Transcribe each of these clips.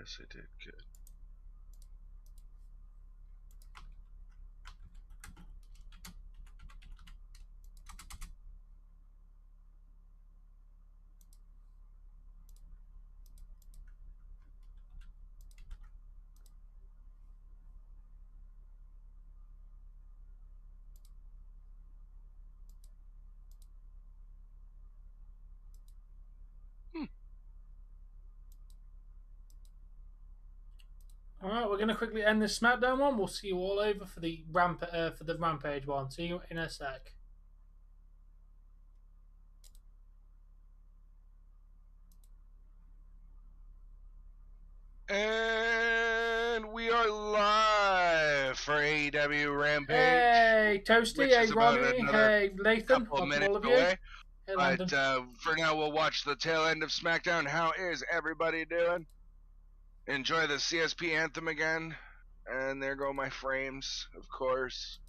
Yes, I did. Good. All right, we're going to quickly end this SmackDown one. We'll see you all over for the Rampage one. See you in a sec. And we are live for AEW Rampage. Hey, Toasty. Hey, Ronnie. Hey, Nathan. Couple Welcome minutes all of you. away. Hey, But for now, we'll watch the tail end of SmackDown. How is everybody doing? Enjoy the CSP anthem again. And there go my frames, of course.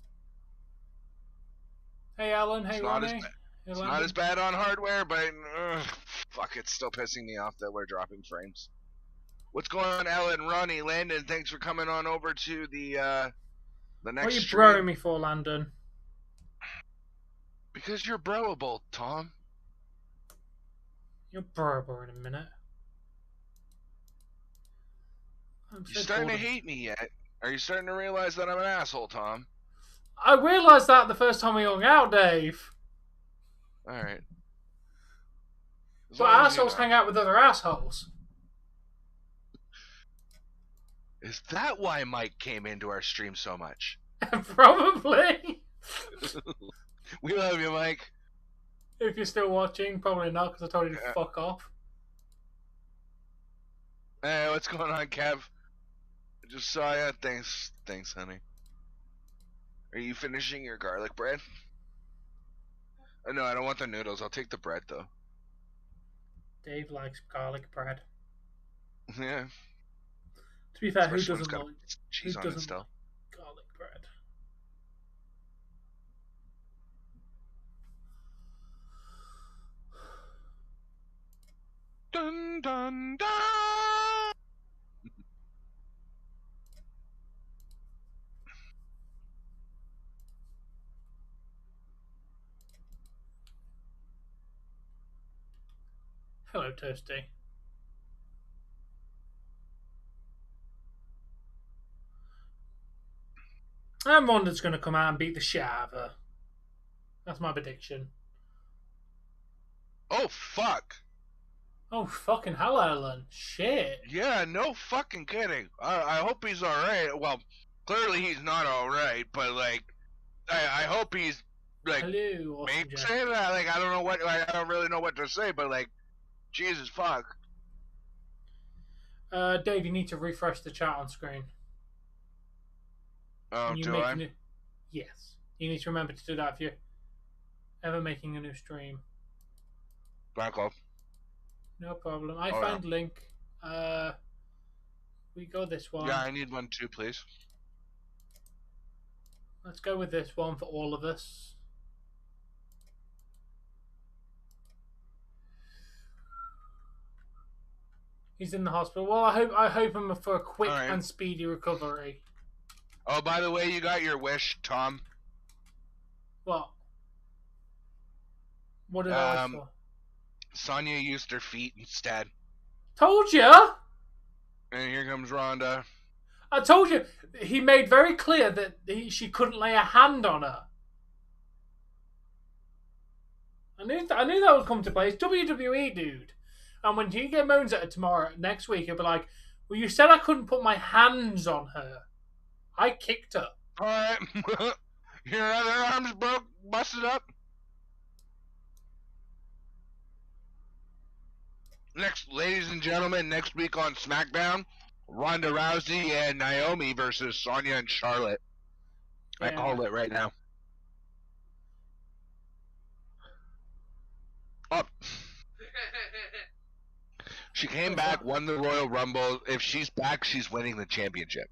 Hey, Alan. Hey, Ronnie. It's not as bad on hardware, but fuck, it's still pissing me off that we're dropping frames. What's going on, Alan, Ronnie, Landon? Thanks for coming on over to the next. What are you stream. broing me for, Landon? Because you're broable, Tom. You're broable in a minute. You're starting to hate me yet? Are you starting to realize that I'm an asshole, Tom? I realised that the first time we hung out, Dave. Alright. But assholes hang out with other assholes. Is that why Mike came into our stream so much? Probably. We love you, Mike. If you're still watching, probably not, because I told you to fuck off. Hey, what's going on, Kev? I just saw you. Thanks, honey. Are you finishing your garlic bread? No, I don't want the noodles. I'll take the bread, though. Dave likes garlic bread. Yeah. To be fair, who doesn't like cheese on it still? Garlic bread? Dun dun dun! Hello, Toasty. And Ronda's going to come out and beat the shit out of her. That's my prediction. Oh, fuck. Oh, fucking hell, Ellen. Shit. Yeah, no fucking kidding. I hope he's alright. Well, clearly he's not alright, but, like, I hope he's, like, hello, maybe saying that. Like, I don't know what, like, I don't really know what to say, but, like, Jesus fuck. Dave, you need to refresh the chat on screen. Oh, do I? Yes. You need to remember to do that if you're ever making a new stream. Gunn Club. No problem. I found link. We go this one. Yeah, I need one too, please. Let's go with this one for all of us. He's in the hospital. Well, I hope him for a quick and speedy recovery. Oh, by the way, you got your wish, Tom. What? What did I ask for? Sonya used her feet instead. Told ya! And here comes Ronda. I told you. He made very clear that she couldn't lay a hand on her. I knew that would come to play. It's WWE, dude. And when TK moans at her next week, he'll be like, well, you said I couldn't put my hands on her. I kicked her. Alright. Your other arm's busted up. Next, ladies and gentlemen, next week on SmackDown, Ronda Rousey and Naomi versus Sonya and Charlotte. Yeah. I call it right now. Oh. She came back, won the Royal Rumble. If she's back, she's winning the championship.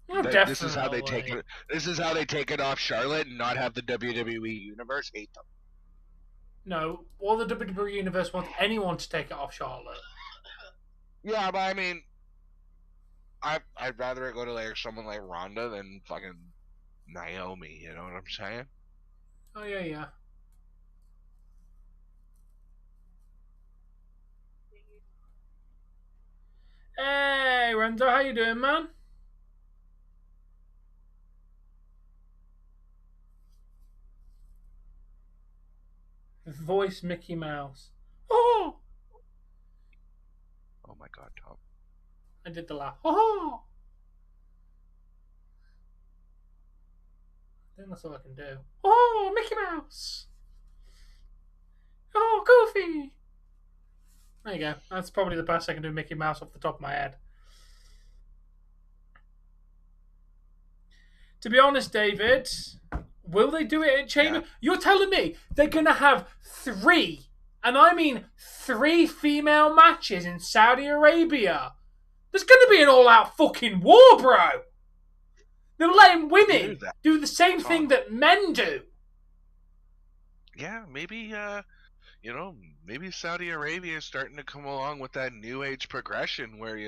This is how they take it. This is how they take it off Charlotte and not have the WWE Universe hate them. No, all the WWE Universe wants anyone to take it off Charlotte. Yeah, but I mean, I'd rather it go to like someone like Ronda than fucking Naomi. You know what I'm saying? Oh yeah, yeah. Hey, Renzo, how you doing, man? Voice Mickey Mouse. Oh! Oh my God, Tom. I did the laugh. Oh! I think that's all I can do. Oh, Mickey Mouse! Oh, Goofy! There you go. That's probably the best I can do Mickey Mouse off the top of my head. To be honest, David, will they do it at Chamber? Yeah. You're telling me they're going to have 3, and I mean 3 female matches in Saudi Arabia? There's going to be an all-out fucking war, bro! They'll let him women do the same thing that men do. Yeah, maybe, maybe Saudi Arabia is starting to come along with that new age progression where,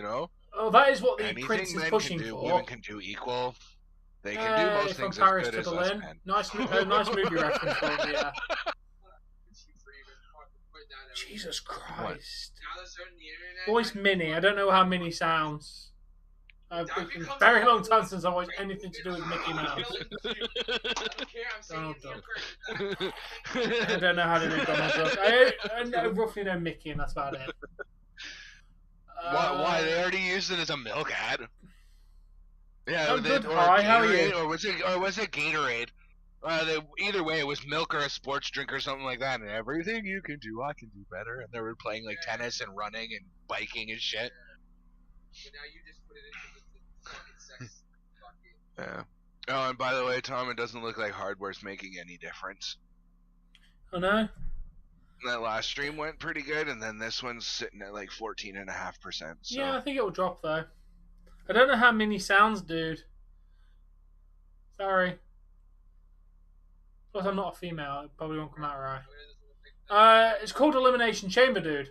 Oh, that is what the Prince is pushing can do, for. Women can do equal. They can do most things as good as us men. Nice movie reference for me, yeah. Jesus Christ. Voice Mini. I don't know how Mini sounds. It's been a very long time since I watched anything to do with Mickey Mouse. Donald Duck. I don't know how to do Donald Duck. I roughly know Mickey, and that's about it. Why? They already used it as a milk ad. Yeah, I'm good. Hi, how are you? Or was it Gatorade? Either way, it was milk or a sports drink or something like that. And everything you can do, I can do better. And they were playing like tennis and running and biking and shit. But now you just put it into the fucking sex. Yeah. Oh, and by the way, Tom, it doesn't look like hardware's making any difference. Oh no. That last stream went pretty good, and then this one's sitting at like 14.5%. So. Yeah, I think it will drop though. I don't know how many sounds, dude. Sorry. Plus, I'm not a female. It probably won't come out right. It's called Elimination Chamber, dude.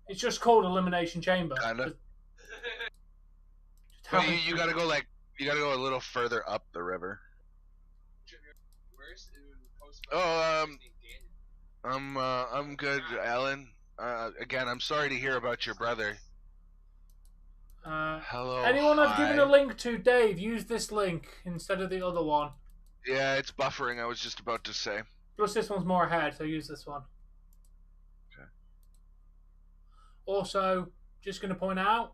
It's just called Elimination Chamber. Kinda. You gotta go a little further up the river. Oh, I'm good, Alan. Again, I'm sorry to hear about your brother. Hello. Anyone I've given a link to, Dave, use this link instead of the other one. Yeah, it's buffering, I was just about to say. Plus this one's more ahead, so use this one. Okay. Also, just going to point out,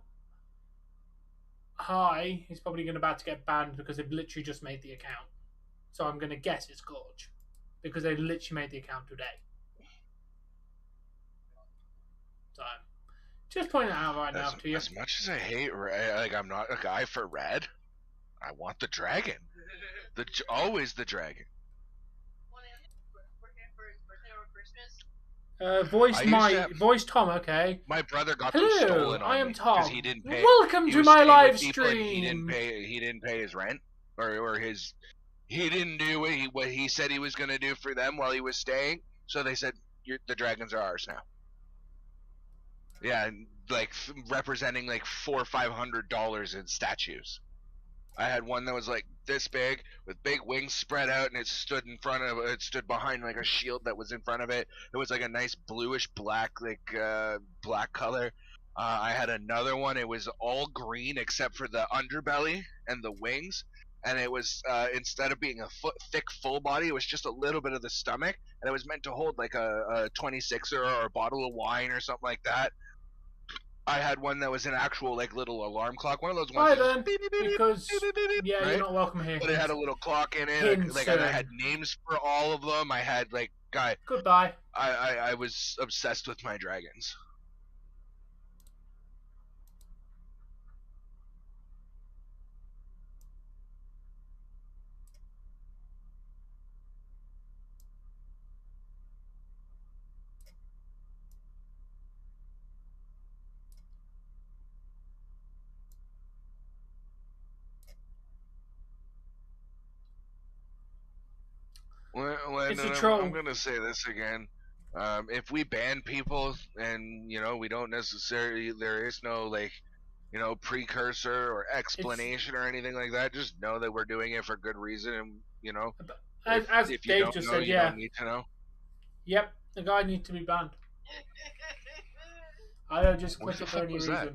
Hi is probably about to get banned because they've literally just made the account. So I'm going to guess it's Gorge. Because they literally made the account today. So, just pointing it out right now to you. As much as I hate Red, like I'm not a guy for Red, I want the dragon. Always the dragon. Voice Tom, okay. My brother got them stolen on I am Tom. He didn't pay. Welcome to my live stream. He didn't pay his rent or his. He didn't do what he said he was going to do for them while he was staying. So they said, the dragons are ours now. Yeah, like representing like $400 or $500 in statues. I had one that was like this big with big wings spread out, and it stood behind like a shield that was in front of it. It was like a nice bluish black, black color. I had another one. It was all green except for the underbelly and the wings. And it was, instead of being a thick full body, it was just a little bit of the stomach. And it was meant to hold like a 26er or a bottle of wine or something like that. I had one that was an actual like little alarm clock. One of those ones. Hi then, because yeah, right? You're not welcome here. But it had a little clock in it. Like I had names for all of them. I had Goodbye. I was obsessed with my dragons. I'm gonna say this again. If we ban people and we don't necessarily, there is no like precursor or explanation or anything like that. Just know that we're doing it for good reason, and as if you Dave don't just know, said, you yeah. don't need to know. Yep, the guy needs to be banned. I don't just click it for any reason. That?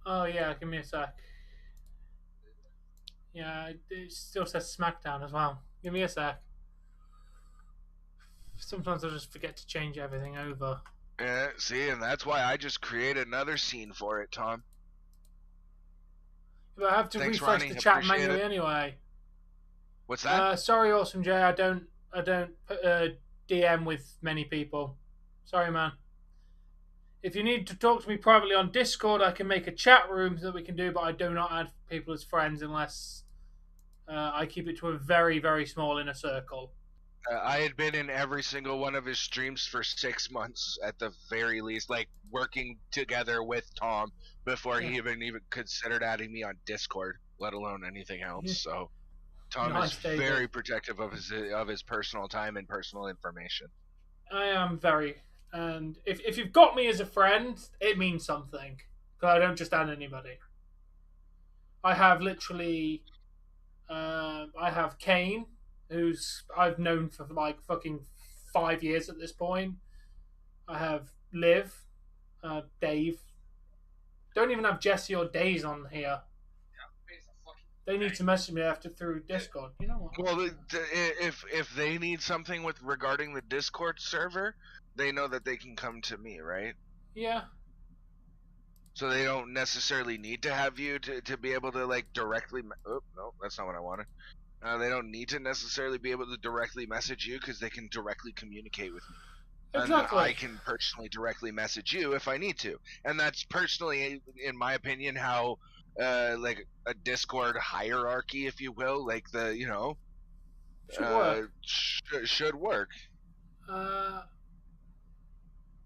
Oh yeah, give me a sec. Yeah, it still says SmackDown as well. Give me a sec. Sometimes I just forget to change everything over. Yeah, see, and that's why I just created another scene for it, Tom. But I have to refresh Ronnie. The chat manually anyway. What's that? Sorry, Awesome Jay. I don't DM with many people. Sorry, man. If you need to talk to me privately on Discord, I can make a chat room that we can do, but I do not add people as friends unless I keep it to a very, very small inner circle. I had been in every single one of his streams for 6 months at the very least, like working together with Tom before he even considered adding me on Discord, let alone anything else. So Tom is very protective of his personal time and personal information. I am very, and if you've got me as a friend, it means something. Because I don't just add anybody. I have literally, I have Kane, who's I've known for like fucking 5 years at this point. I have Liv, Dave. Don't even have Jesse or Days on here. They need to message me after through Discord. You know what? Well, if they need something regarding the Discord server, they know that they can come to me, right? Yeah. So they don't necessarily need to have you to be able to like directly. Oh no, that's not what I wanted. They don't need to necessarily be able to directly message you because they can directly communicate with me. Exactly. And I can personally directly message you if I need to, and that's personally, in my opinion, how like a Discord hierarchy, if you will, like the should work.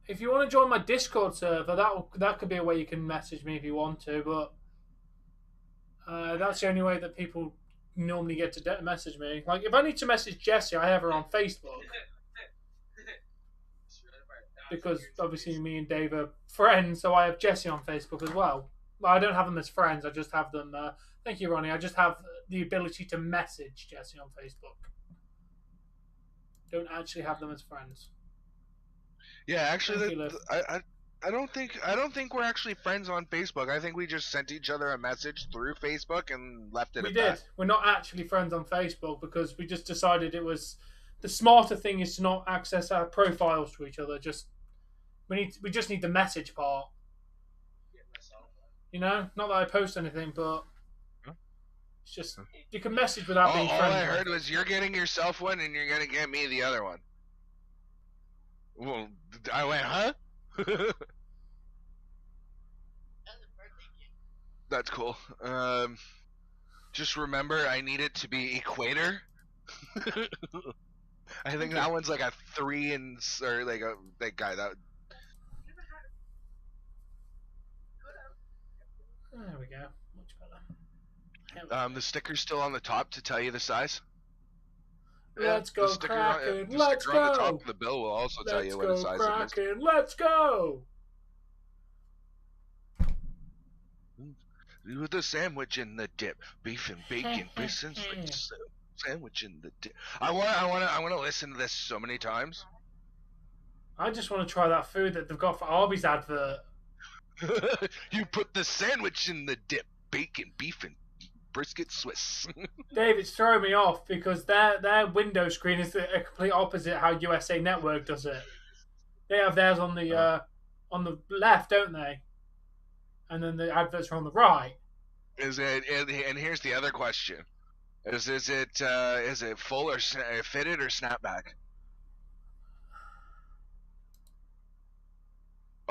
If you want to join my Discord server, that could be a way you can message me if you want to, but that's the only way that people normally get to message me. Like, if I need to message Jessie, I have her on Facebook. Because obviously me and Dave are friends, so I have Jessie on Facebook as well. I don't have them as friends, I just have them... thank you, Ronnie. I just have the ability to message Jessie on Facebook. Don't actually have them as friends. Yeah, actually, I don't think we're actually friends on Facebook. I think we just sent each other a message through Facebook and left it at that. We did. We're not actually friends on Facebook because we just decided it was... The smarter thing is to not access our profiles to each other. We just need the message part. Not that I post anything, but it's just you can message without being friends. All I heard was you're getting yourself one and you're gonna get me the other one. Well, I went, huh? That's cool. Just remember, I need it to be equator. I think that one's like a 3 or like that guy that. There we go. Much better. The sticker's still on the top to tell you the size. Let's go, Kraken. Let's go. On the top of the bill will also tell you what the size it is. Let's go. With the sandwich in the dip, beef and bacon, biscuits, sandwich in the dip. I want to listen to this so many times. I just want to try that food that they've got for Arby's advert. You put the sandwich in the dip, bacon, beef, and brisket Swiss. Dave, it's throwing me off because their window screen is the complete opposite how USA Network does it. They have theirs on the left, don't they? And then the adverts are on the right. Is it? And here's the other question: is it full or fitted or snapback?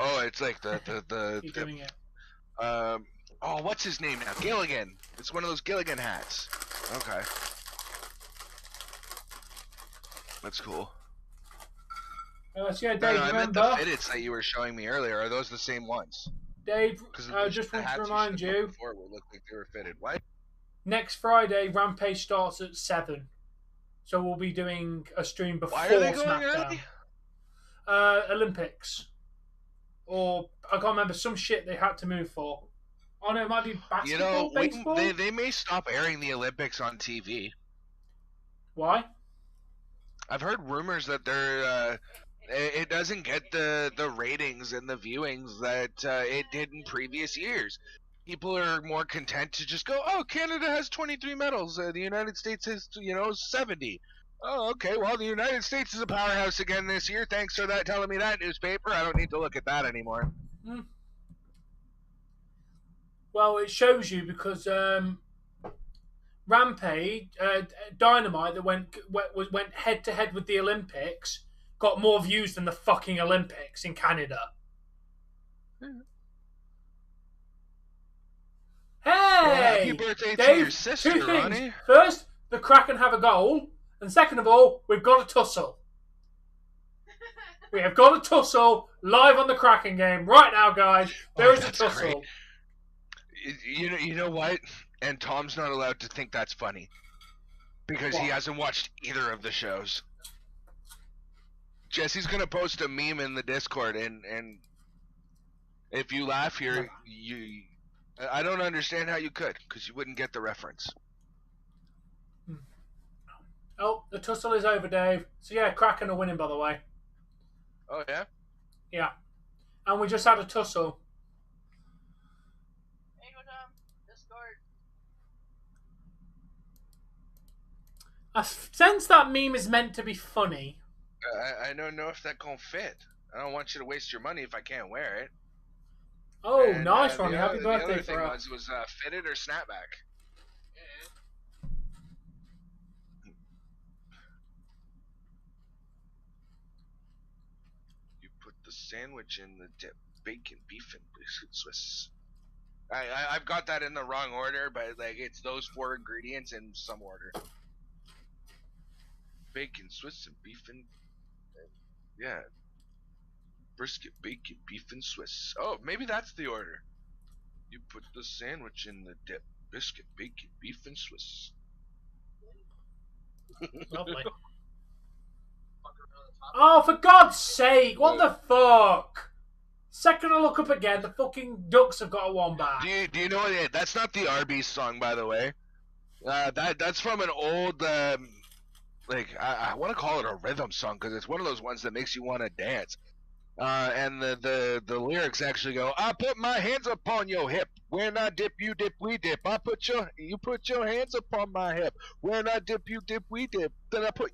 Oh, it's like the Keep doing it. Oh, what's his name now? Gilligan. It's one of those Gilligan hats. Okay. That's cool. Yeah, Dave, I meant the fitteds that you were showing me earlier. Are those the same ones? Dave, I just want to remind you. Before looked like they were fitted. What? Next Friday, Rampage starts at 7. So we'll be doing a stream before Why are they going SmackDown. Olympics. Or, I can't remember, some shit they had to move for. Oh no, it might be basketball, baseball? They may stop airing the Olympics on TV. Why? I've heard rumors that it doesn't get the ratings and the viewings that it did in previous years. People are more content to just go, oh, Canada has 23 medals, the United States has 70. Oh, okay, well, the United States is a powerhouse again this year. Thanks for that telling me that, newspaper. I don't need to look at that anymore. Well, it shows you because Rampage, Dynamite that went head to head with the Olympics got more views than the fucking Olympics in Canada. Hey! Well, happy birthday Dave, to your sister, 2 things. Ronnie. First, the Kraken have a goal, and second of all, we've got a tussle. We have got a tussle live on the Kraken game right now, guys. There is a tussle. Great. You know what? And Tom's not allowed to think that's funny because he hasn't watched either of the shows. Jesse's gonna post a meme in the Discord, and if you laugh here, I don't understand how you could, because you wouldn't get the reference. Oh, the tussle is over, Dave. So yeah, Kraken are winning, by the way. Oh yeah. Yeah, and we just had a tussle. I sense that meme is meant to be funny. I don't know if that gonna fit. I don't want you to waste your money if I can't wear it. Oh, and, nice, Ronnie. Happy birthday the other for thing was fitted or snapback. You put the sandwich in the dip, bacon, beef, and Swiss. I've got that in the wrong order, but like it's those 4 ingredients in some order. Bacon, Swiss, and beef, and yeah, brisket, bacon, beef, and Swiss. Oh, maybe that's the order. You put the sandwich in the dip, biscuit, bacon, beef, and Swiss. Lovely. Oh, for God's sake! What the fuck? Second I look up again, the fucking Ducks have got a 1 back. Do you know what? That's not the Arby's song, by the way. That's from an old. I want to call it a rhythm song because it's one of those ones that makes you want to dance. And the lyrics actually go, I put my hands upon your hip. When I dip, you dip, we dip. You put your hands upon my hip. When I dip, you dip, we dip. Then I put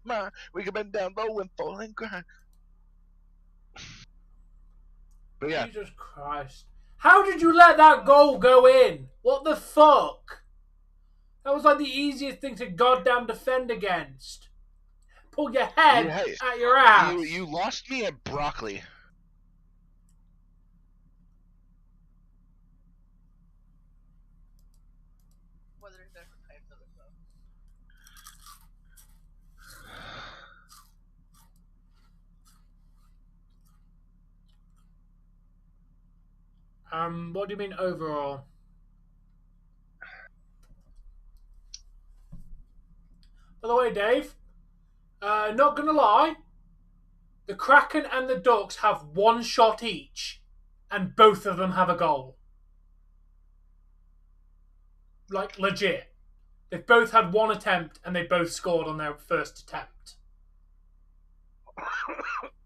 my, we can bend down low and fall and grind. But yeah. Jesus Christ. How did you let that goal go in? What the fuck? That was like the easiest thing to goddamn defend against. Pull your head at your ass. You lost me at broccoli. What do you mean overall? By the way, Dave, not gonna lie, the Kraken and the Ducks have 1 shot each, and both of them have a goal. Like, legit. They've both had 1 attempt, and they both scored on their first attempt.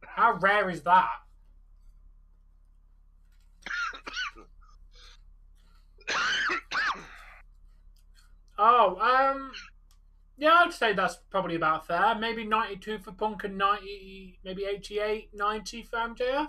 How rare is that? Oh, yeah, I'd say that's probably about fair. Maybe 92 for Punk and 90, maybe 88, 90 for MJF.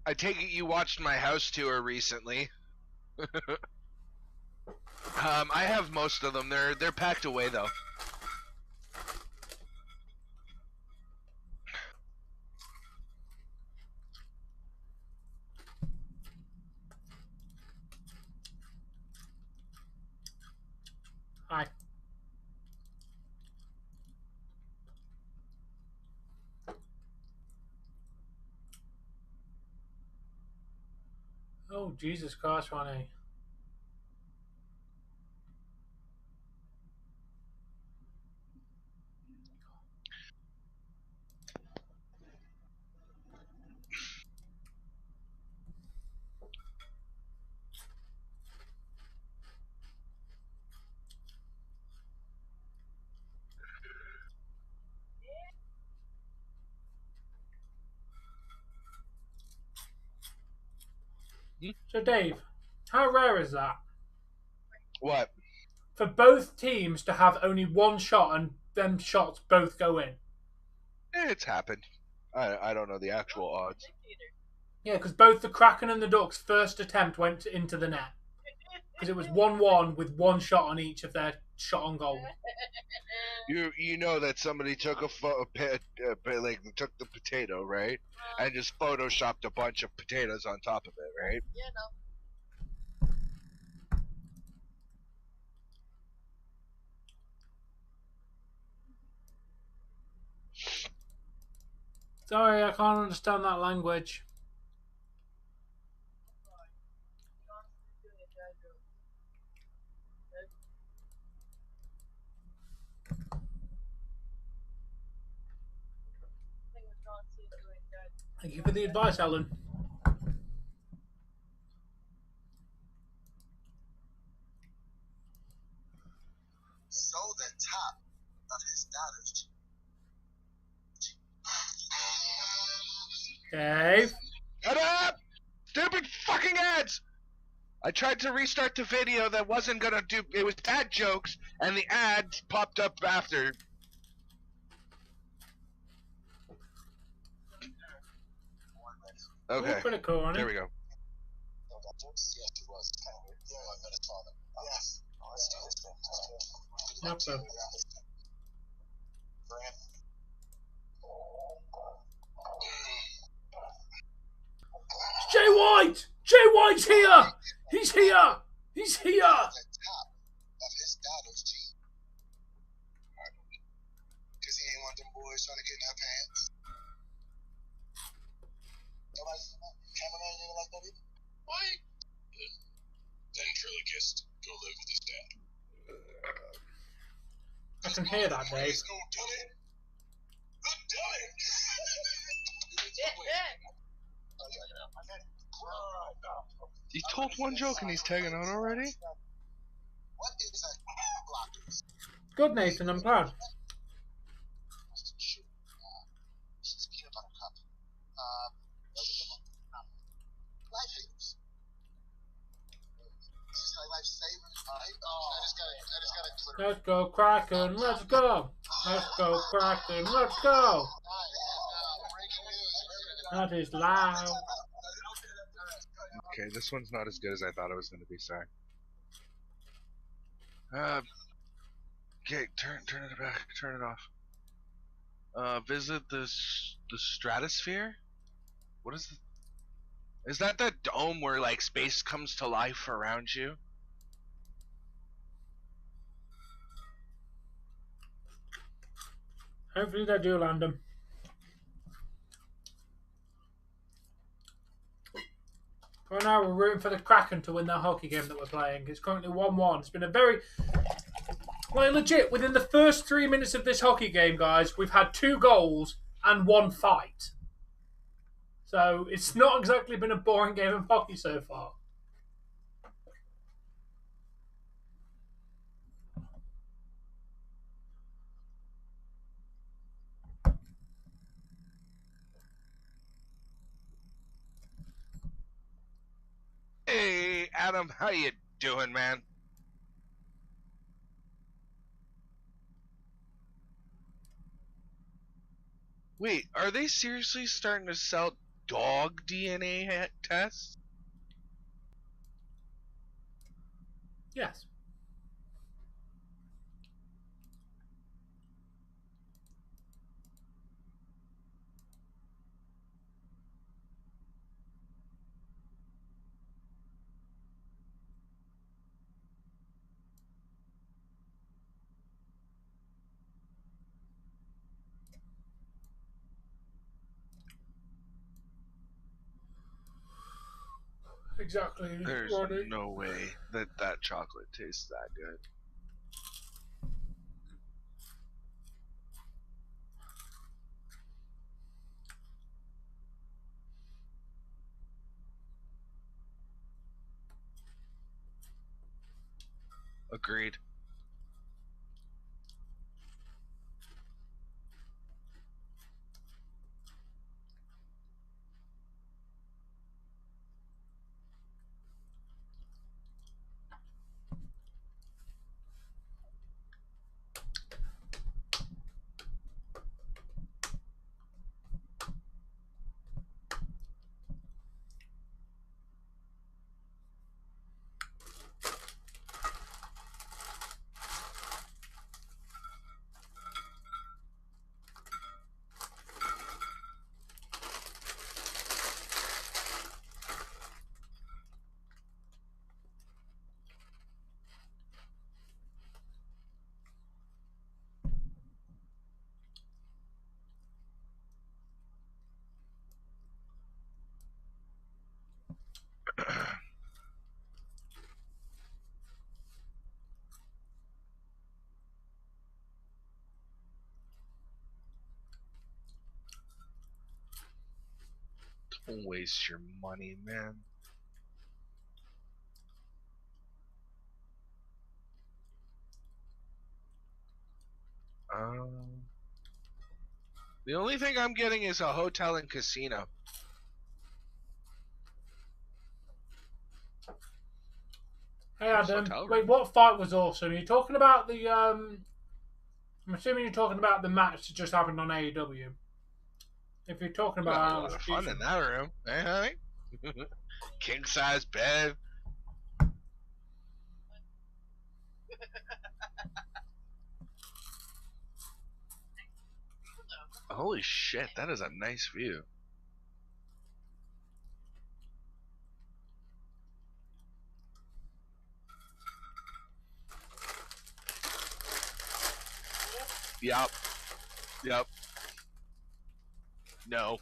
I take it you watched my house tour recently. I have most of them. They're packed away though. Oh, Jesus Christ, Ronnie. So, Dave, how rare is that? What? For both teams to have only one shot and them shots both go in. It's happened. I don't know the actual odds. Yeah, because both the Kraken and the Ducks' first attempt went into the net. Because it was 1-1 with one shot on each of their shot on goal. You know that somebody took like took the potato, right, and just photoshopped a bunch of potatoes on top of it, right? Yeah, no. Sorry, I can't understand that language. Thank you for the advice, Alan. So the top of his daughter's Dave? Shut up! Stupid fucking ads! I tried to restart the video that wasn't gonna do. It was dad jokes, and the ads popped up after. Okay. Oh, pretty cool, There we go. Yes, he was. Yeah, I met his father. Yes. Yep, so. Jay White! Jay White's here! He's here! He's here! The top of his daughter's team. Because he ain't one of them boys trying to get in her pants. Nobody, cameraman, you like that either? Why? Ventriloquist. Go live with his dad. I can hear that, Dave. He's no dummy. The dummy! He told one joke and he's tagging out already? What is a blockers? Good, Nathan, I'm glad. She's peanut butter cup. Life haters. She's like lifesaver. I just gotta Let's go, Kraken, let's go! Let's go, Kraken, let's go! That is loud. Okay, this one's not as good as I thought it was going to be. Sorry. Okay, turn it back. Turn it off. Visit the stratosphere. What is the? Is that dome where like space comes to life around you? Hopefully they do land them. Right now we're rooting for the Kraken to win that hockey game that we're playing. It's currently 1-1. It's been a very... Like, legit, within the first 3 minutes of this hockey game, guys, we've had 2 goals and 1 fight. So, it's not exactly been a boring game of hockey so far. Hey, Adam, how you doing, man? Wait, are they seriously starting to sell dog DNA tests? Yes. Exactly. There's Ronnie. no way that chocolate tastes that good. Agreed. Don't waste your money, man. The only thing I'm getting is a hotel and casino. Hey Nice Adam, hotel wait, room. what fight was awesome? You're talking about the I'm assuming you're talking about the match that just happened on AEW. If you're talking We got about a lot of fun in decent. that room, eh, honey? King size bed. Holy shit, that is a nice view. Yup. Yup. No.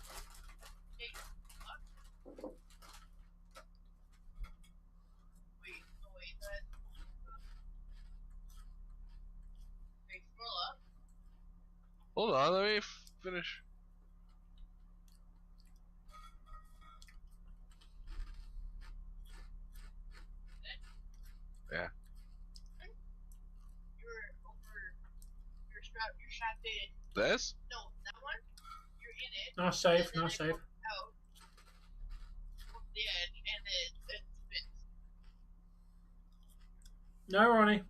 Hold on, let me finish. Yeah. You're strapped in. This? No, that one. You're in it. Not safe, not safe. Out. The edge, and it spins. No, Ronnie.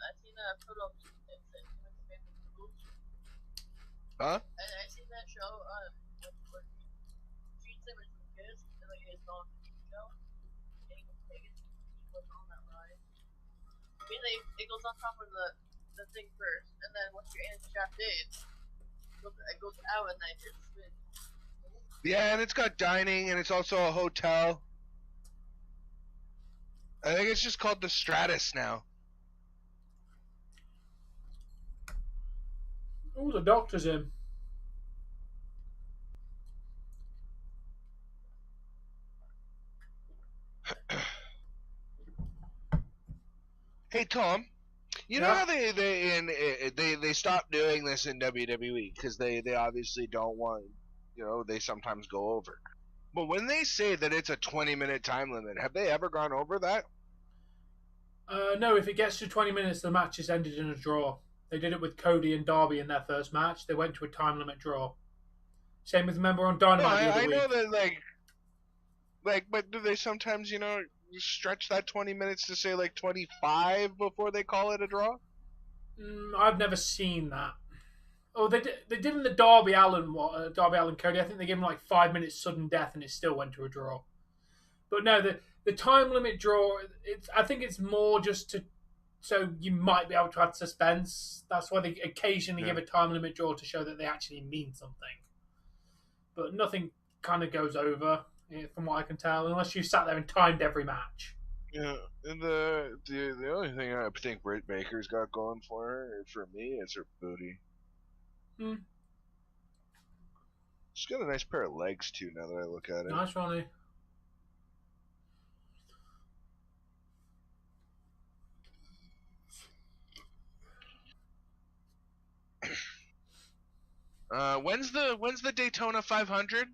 I seen a photo of Huh? I seen that show where treats him as a kid, and like his dog show, and he goes on that ride. I mean, it goes on top of the thing first, and then once you're in strapped in, it goes out and then it spins. Yeah, and it's got dining, and it's also a hotel. I think it's just called the Stratus now. Oh, the doctor's in. Hey Tom, you know Yeah. how they stopped doing this in WWE because they obviously don't want, they sometimes go over. But when they say that it's a 20-minute time limit, have they ever gone over that? No, if it gets to 20 minutes, the match is ended in a draw. They did it with Cody and Darby in their first match. They went to a time limit draw. Same with member on No, Dynamite the other I week. know that but do they sometimes stretch that 20 minutes to say like 25 before they call it a draw? I've never seen that. Oh, they did in the Darby Allin Cody. I think they gave him like 5 minutes sudden death, and it still went to a draw. But no, the time limit draw. I think it's more just to so you might be able to add suspense. That's why they occasionally give a time limit draw to show that they actually mean something. But nothing kind of goes over, from what I can tell, unless you sat there and timed every match. Yeah, and the only thing I think Britt Baker's got going for her, for me, is her booty. She's got a nice pair of legs too. Now that I look at it, Nice, Ronnie. when's the Daytona 500?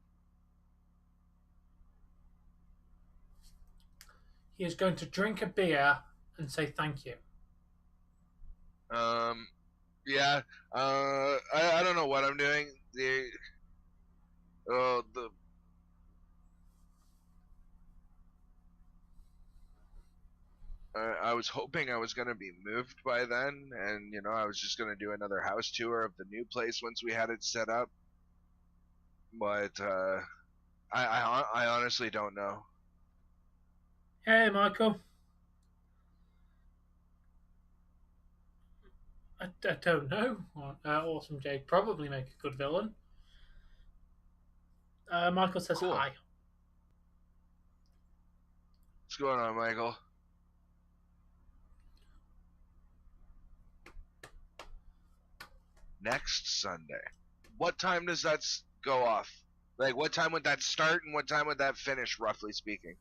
He is going to drink a beer and say thank you. Yeah. I don't know what I'm doing. I was hoping I was gonna be moved by then, and I was just gonna do another house tour of the new place once we had it set up. But I honestly don't know. Hey, Michael. I don't know. Awesome Jake probably make a good villain. Michael says Cool. hi. What's going on, Michael? Next Sunday. What time does that go off? Like, what time would that start and what time would that finish, roughly speaking?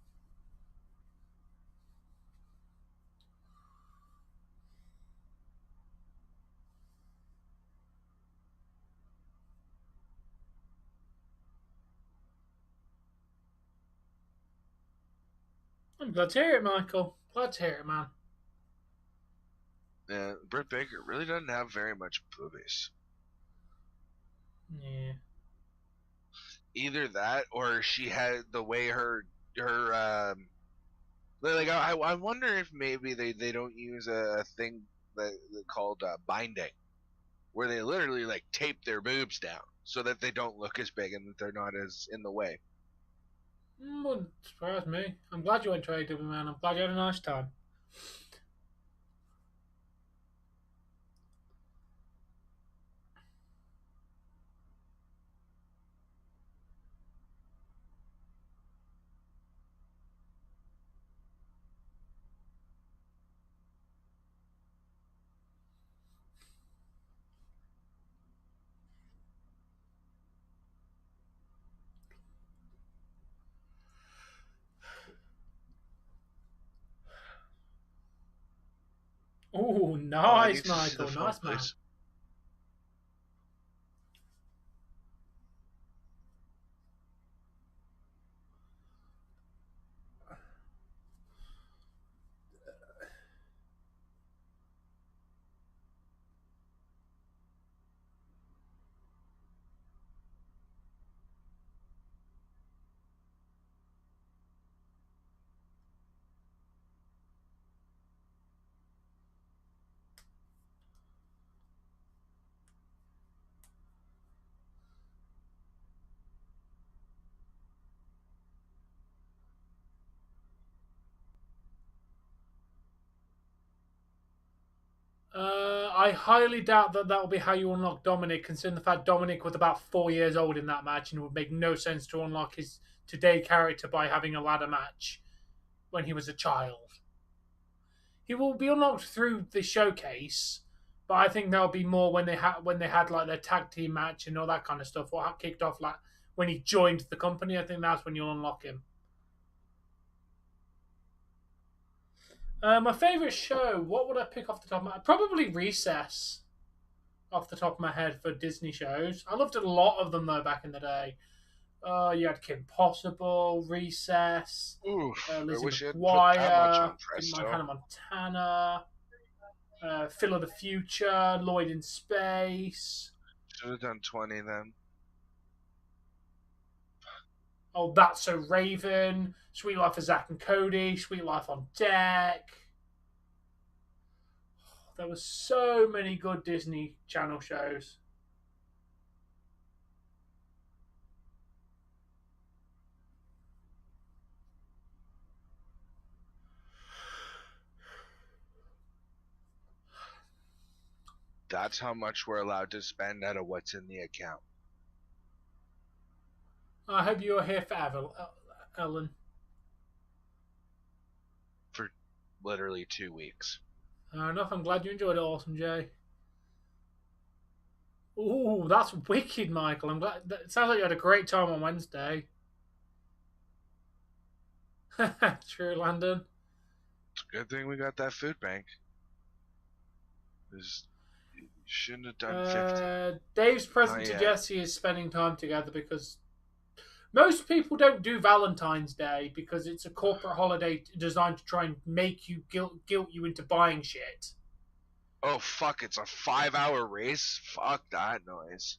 I'm glad to hear it, Michael. Glad to hear it, man. Yeah, Britt Baker really doesn't have very much boobies. Yeah. Either that, or she had the way her like I wonder if maybe they don't use a thing that called binding, where they literally like tape their boobs down so that they don't look as big and that they're not as in the way. Wouldn't surprise me. I'm glad you went to AEW, man. I'm glad you had a nice time. Oh, nice, Michael. Nice, man. Please. I highly doubt that will be how you unlock Dominic, considering the fact Dominic was about 4 years old in that match, and it would make no sense to unlock his today character by having a ladder match when he was a child. He will be unlocked through the showcase, but I think there'll be more when they had like their tag team match and all that kind of stuff. What kicked off like when he joined the company. I think that's when you'll unlock him. My favourite show, what would I pick off the top of my head? Probably Recess, off the top of my head, for Disney shows. I loved a lot of them, though, back in the day. You had Kim Possible, Recess, Lizzie McGuire, Hannah Montana, Phil of the Future, Lloyd in Space. Should have done 20 then. Oh, That's So Raven, Sweet Life of Zack and Cody, Sweet Life on Deck. There were so many good Disney Channel shows. That's how much we're allowed to spend out of what's in the account. I hope you're here forever, Ellen. For literally 2 weeks. Fair enough. I'm glad you enjoyed it, Awesome Jay. Ooh, that's wicked, Michael. I'm glad. It sounds like you had a great time on Wednesday. True, Landon. It's a good thing we got that food bank. You shouldn't have done 50. Dave's present to Jesse is spending time together because most people don't do Valentine's Day because it's a corporate holiday designed to try and make you guilt you into buying shit. Oh fuck! It's a 5-hour race. Fuck that noise.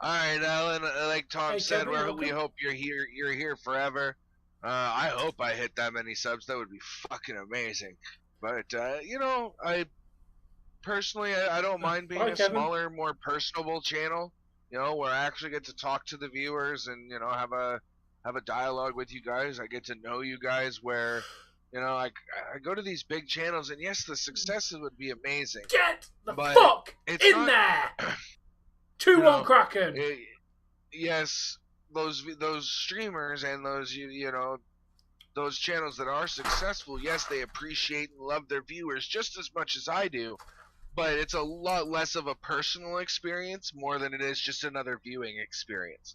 All right, Alan. Like Tom said, we hope you're here. You're here forever. I hope I hit that many subs. That would be fucking amazing. But you know, I personally I don't mind being a smaller, more personable channel. You know, where I actually get to talk to the viewers and you know have a dialogue with you guys. I get to know you guys. Where you know I go to these big channels and yes, the successes would be amazing. Get the fuck in there. 2-1 Kraken. Yes, those streamers and those you know those channels that are successful. Yes, they appreciate and love their viewers just as much as I do, but it's a lot less of a personal experience more than it is just another viewing experience.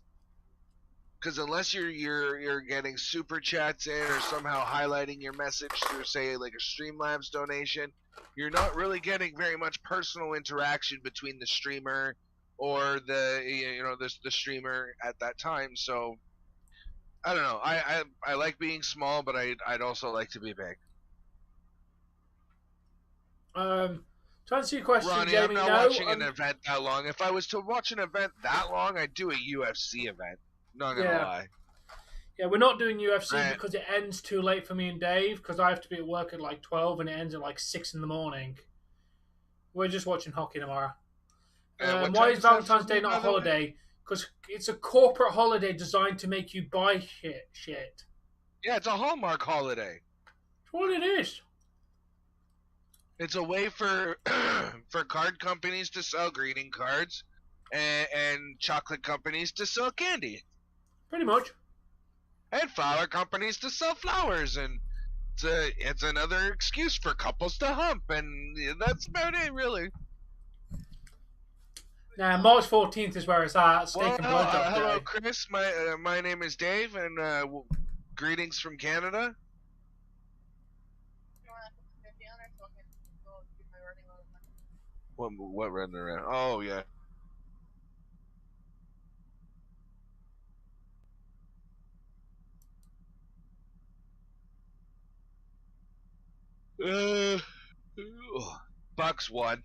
Because unless you're getting super chats in or somehow highlighting your message through say like a Streamlabs donation, you're not really getting very much personal interaction between the streamer or the streamer at that time. So I don't know. I like being small, but I'd also like to be big. To answer your question, Ronnie, Jamie, I'm not watching an event that long. If I was to watch an event that long, I'd do a UFC event. Not gonna lie. Yeah, we're not doing UFC because it ends too late for me and Dave because I have to be at work at like 12 and it ends at like 6 in the morning. We're just watching hockey tomorrow. Why is Valentine's Day not a holiday? Because it's a corporate holiday designed to make you buy shit. Yeah, it's a Hallmark holiday. That's what it is. It's a way for for card companies to sell greeting cards and chocolate companies to sell candy. Pretty much. And flower companies to sell flowers, and it's another excuse for couples to hump, and that's about it, really. Now, March 14th is where it's at. Steak and blowjob hello, day. Chris. My name is Dave, and greetings from Canada. What running around? Oh yeah. Bucks won.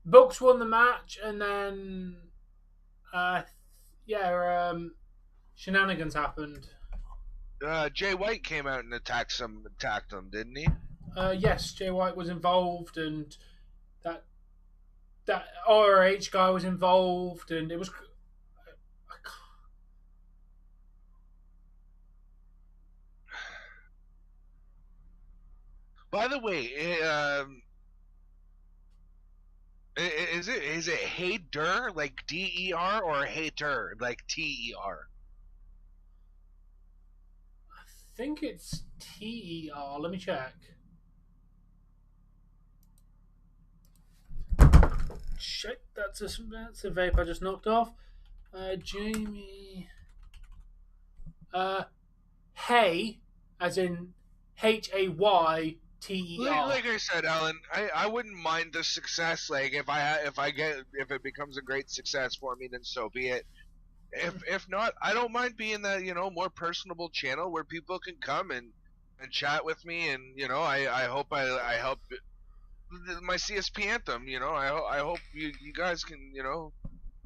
Bucks won the match, and then shenanigans happened. Jay White came out and attacked them, didn't he? Yes, Jay White was involved, and that ROH guy was involved, and it was. By the way, is it hater like DER or hater like TER? I think it's TER. Let me check. Shit, that's a vape I just knocked off. Jamie. Hey, as in HAYTER. Like I said, Alan, I wouldn't mind the success. Like if it becomes a great success for me, then so be it. If not, I don't mind being that more personable channel where people can come and chat with me, and I hope I help my CSP anthem. I hope you guys can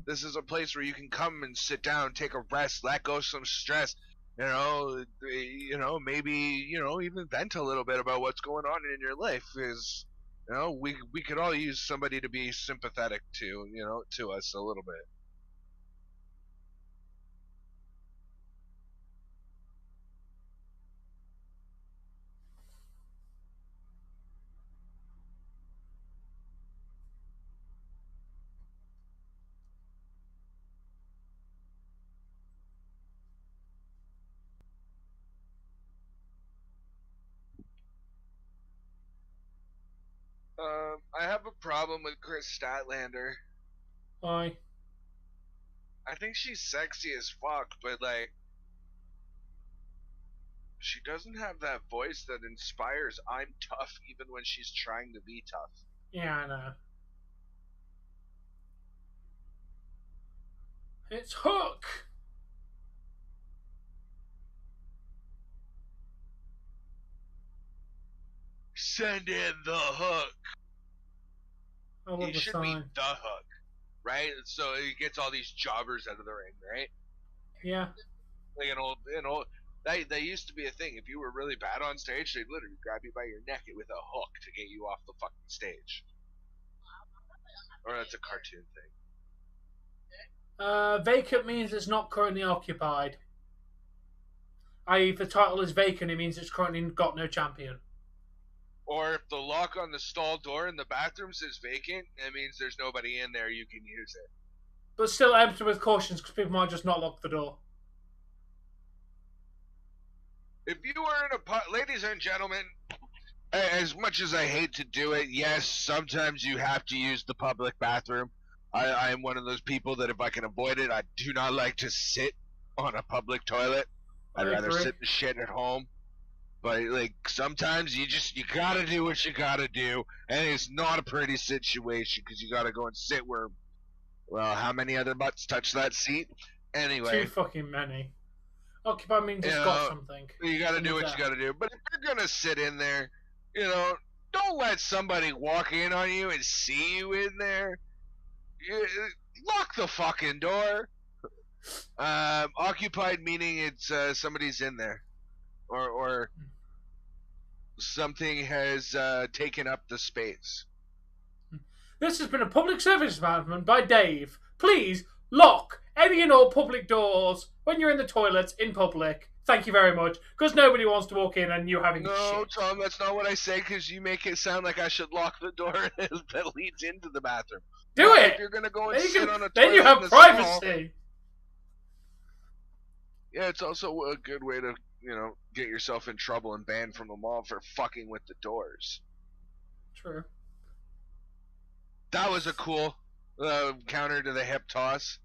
This is a place where you can come and sit down, take a rest, let go some stress. Maybe even vent a little bit about what's going on in your life. Is we could all use somebody to be sympathetic to us a little bit. I have a problem with Chris Statlander. Why? I think she's sexy as fuck, but like, she doesn't have that voice that inspires I'm tough even when she's trying to be tough. Yeah, I know. It's Hook! Send in the Hook. He should be the Hook, right? So he gets all these jobbers out of the ring, right? Yeah. Like an old that used to be a thing. If you were really bad on stage, they'd literally grab you by your neck with a hook to get you off the fucking stage. Or that's a cartoon thing. Vacant means it's not currently occupied. I.e., if the title is vacant, it means it's currently got no champion. Or if the lock on the stall door in the bathrooms is vacant, it means there's nobody in there, you can use it. But still enter with cautions because people might just not lock the door. If you were in a... Ladies and gentlemen, as much as I hate to do it, yes, sometimes you have to use the public bathroom. I am one of those people that if I can avoid it, I do not like to sit on a public toilet. I'd rather sit and shit at home. But like sometimes you gotta do what you gotta do, and it's not a pretty situation because you gotta go and sit where, well, how many other butts touch that seat? Anyway, too fucking many. Occupy means it's got something. You gotta do what you gotta do. But if you're gonna sit in there, don't let somebody walk in on you and see you in there. Lock the fucking door. Occupied meaning it's somebody's in there, or something has taken up the space. This has been a public service announcement by Dave. Please lock any and all public doors when you're in the toilets in public. Thank you very much, because nobody wants to walk in and you having shit. No, Tom, that's not what I say, because you make it sound like I should lock the door that leads into the bathroom. Do it! If you're going to go and sit on a toilet then you have privacy. Yeah, it's also a good way to, get yourself in trouble and banned from the mall for fucking with the doors. True. That was a cool counter to the hip toss.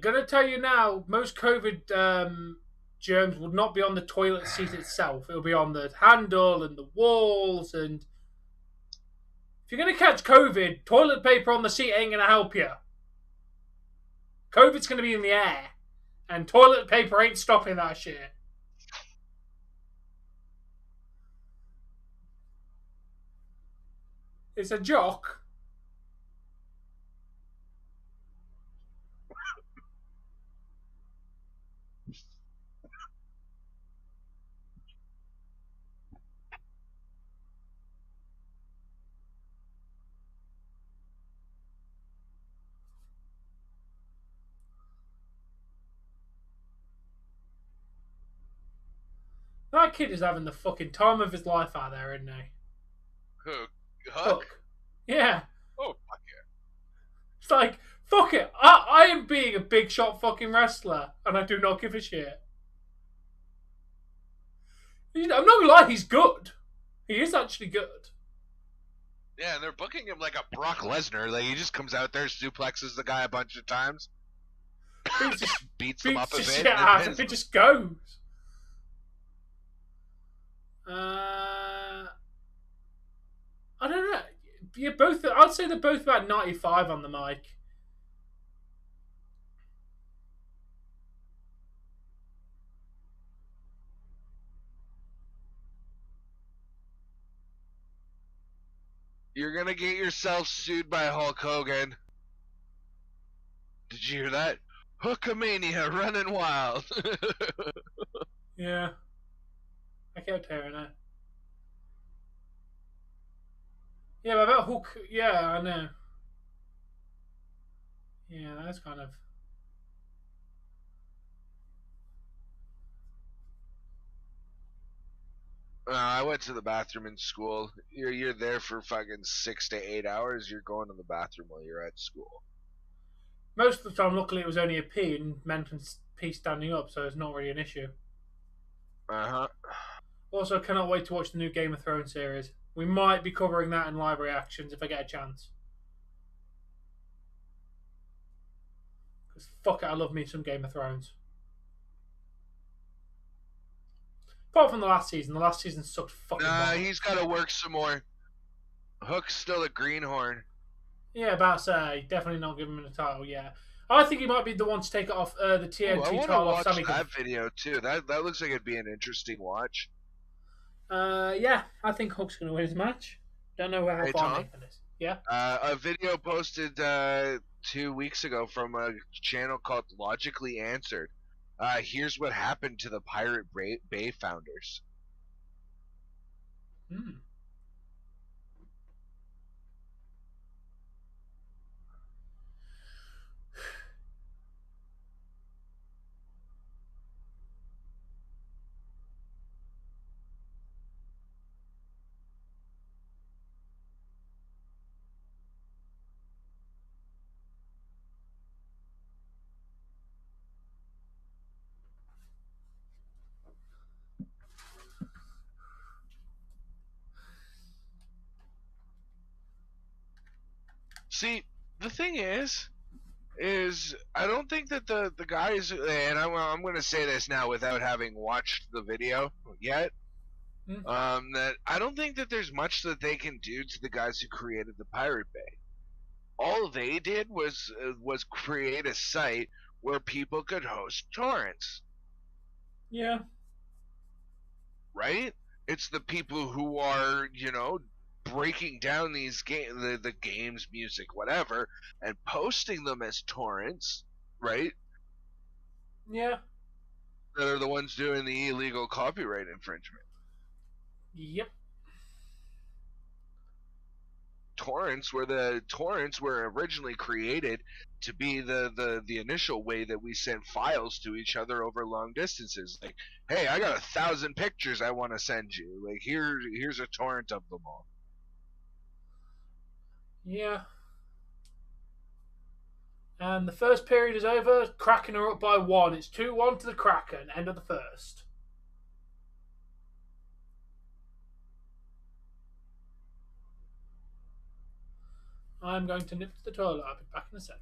Gonna tell you now, most COVID germs will not be on the toilet seat itself. It'll be on the handle and the walls. And if you're gonna catch COVID, toilet paper on the seat ain't gonna help you. COVID's gonna be in the air, and toilet paper ain't stopping that shit. It's a joke. That kid is having the fucking time of his life out there, isn't he? Hook? Yeah. Oh, fuck yeah. It's like, fuck it. I am being a big shot fucking wrestler, and I do not give a shit. I'm not gonna lie, he's good. He is actually good. Yeah, and they're booking him like a Brock Lesnar. Like, he just comes out there, suplexes the guy a bunch of times, beats him up a bit. Yeah, it just goes. I don't know. You're both. I'd say they're both about 95 on the mic. You're gonna get yourself sued by Hulk Hogan. Did you hear that? Hookamania running wild. Yeah. I kept hearing it. Yeah, but about Hook, yeah, I know. Yeah, that's kind of. I went to the bathroom in school. You're there for fucking 6 to 8 hours. You're going to the bathroom while you're at school. Most of the time, luckily, it was only a pee and men can pee standing up, so it's not really an issue. Uh-huh. Also, I cannot wait to watch the new Game of Thrones series. We might be covering that in live reactions if I get a chance. Because fuck it, I love me some Game of Thrones. Apart from the last season. The last season sucked fucking Nah, balls. he's got to work some more. Hook's still a greenhorn. Yeah, about to say, definitely not giving him the title, yeah. I think he might be the one to take it off the TNT I want to title off watch Sammy. that video, too. That looks like it'd be an interesting watch. Yeah, I think Hook's going to win his match. Don't know how Hey, far Tom? Nathan is. Yeah? A video posted 2 weeks ago from a channel called Logically Answered. Here's what happened to the Pirate Bay founders. Hmm. See, the thing is I don't think that the guys, and I'm going to say this now without having watched the video yet, that I don't think that there's much that they can do to the guys who created the Pirate Bay. All they did was create a site where people could host torrents. Yeah. Right? It's the people who are, breaking down these the games, music, whatever, and posting them as torrents, right? Yeah. That are the ones doing the illegal copyright infringement. Yep. Torrents were originally created to be the initial way that we sent files to each other over long distances. Like, hey, I got 1,000 pictures I want to send you. Like, here's a torrent of them all. Yeah. And the first period is over. Kraken are up by 1. It's 2-1 to the Kraken. End of the first. I'm going to nip to the toilet. I'll be back in a second.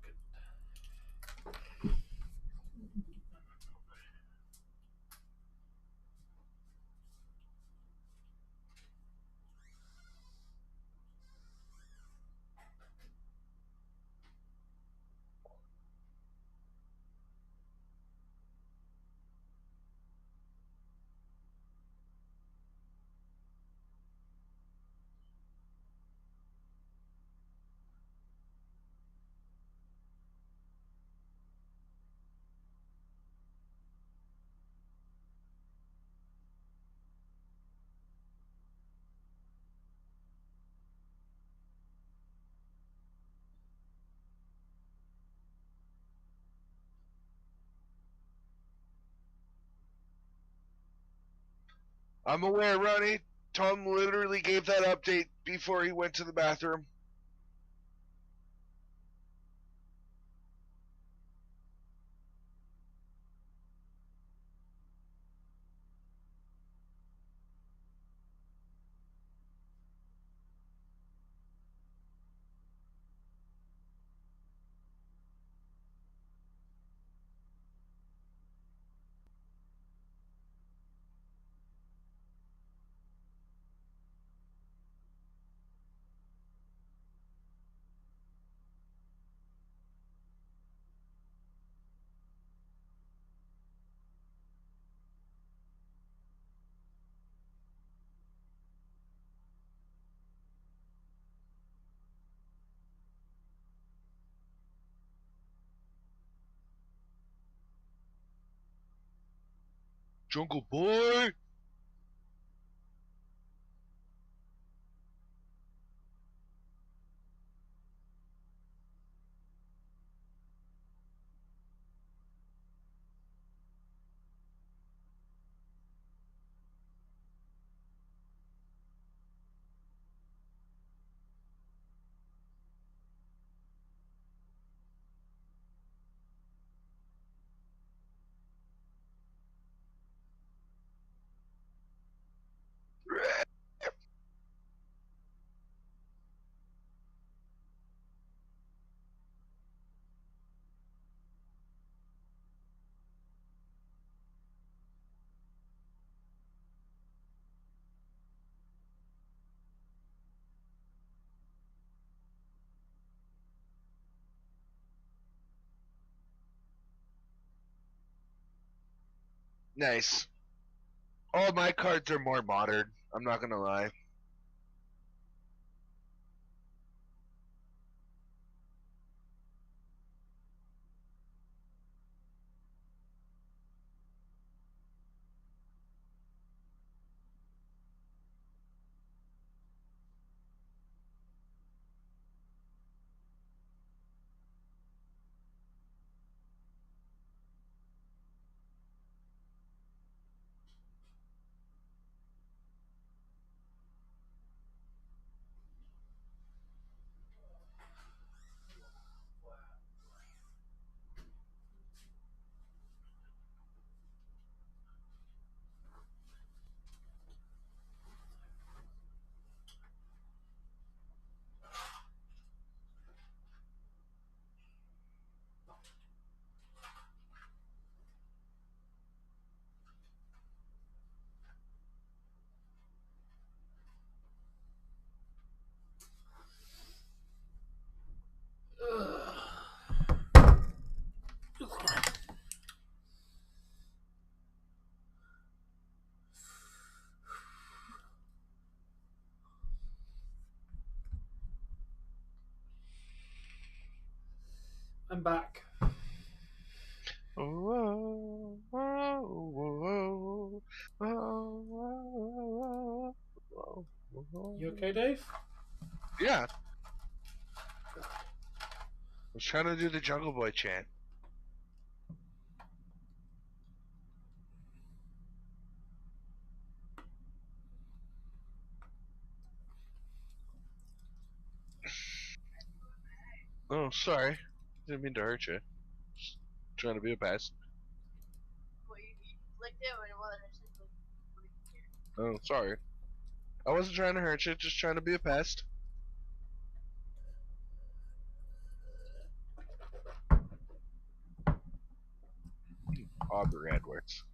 I'm aware, Ronnie. Tom literally gave that update before he went to the bathroom. Jungle Boy. Nice. All my cards are more modern. I'm not gonna lie. I'm back. You You okay, Dave? Yeah. I was trying to do the Jungle Boy chant. Oh, sorry. Didn't mean to hurt you. Just trying to be a pest. Well, you flicked it when it wasn't just Oh, sorry. I wasn't trying to hurt you, just trying to be a pest. Aubrey Edwards.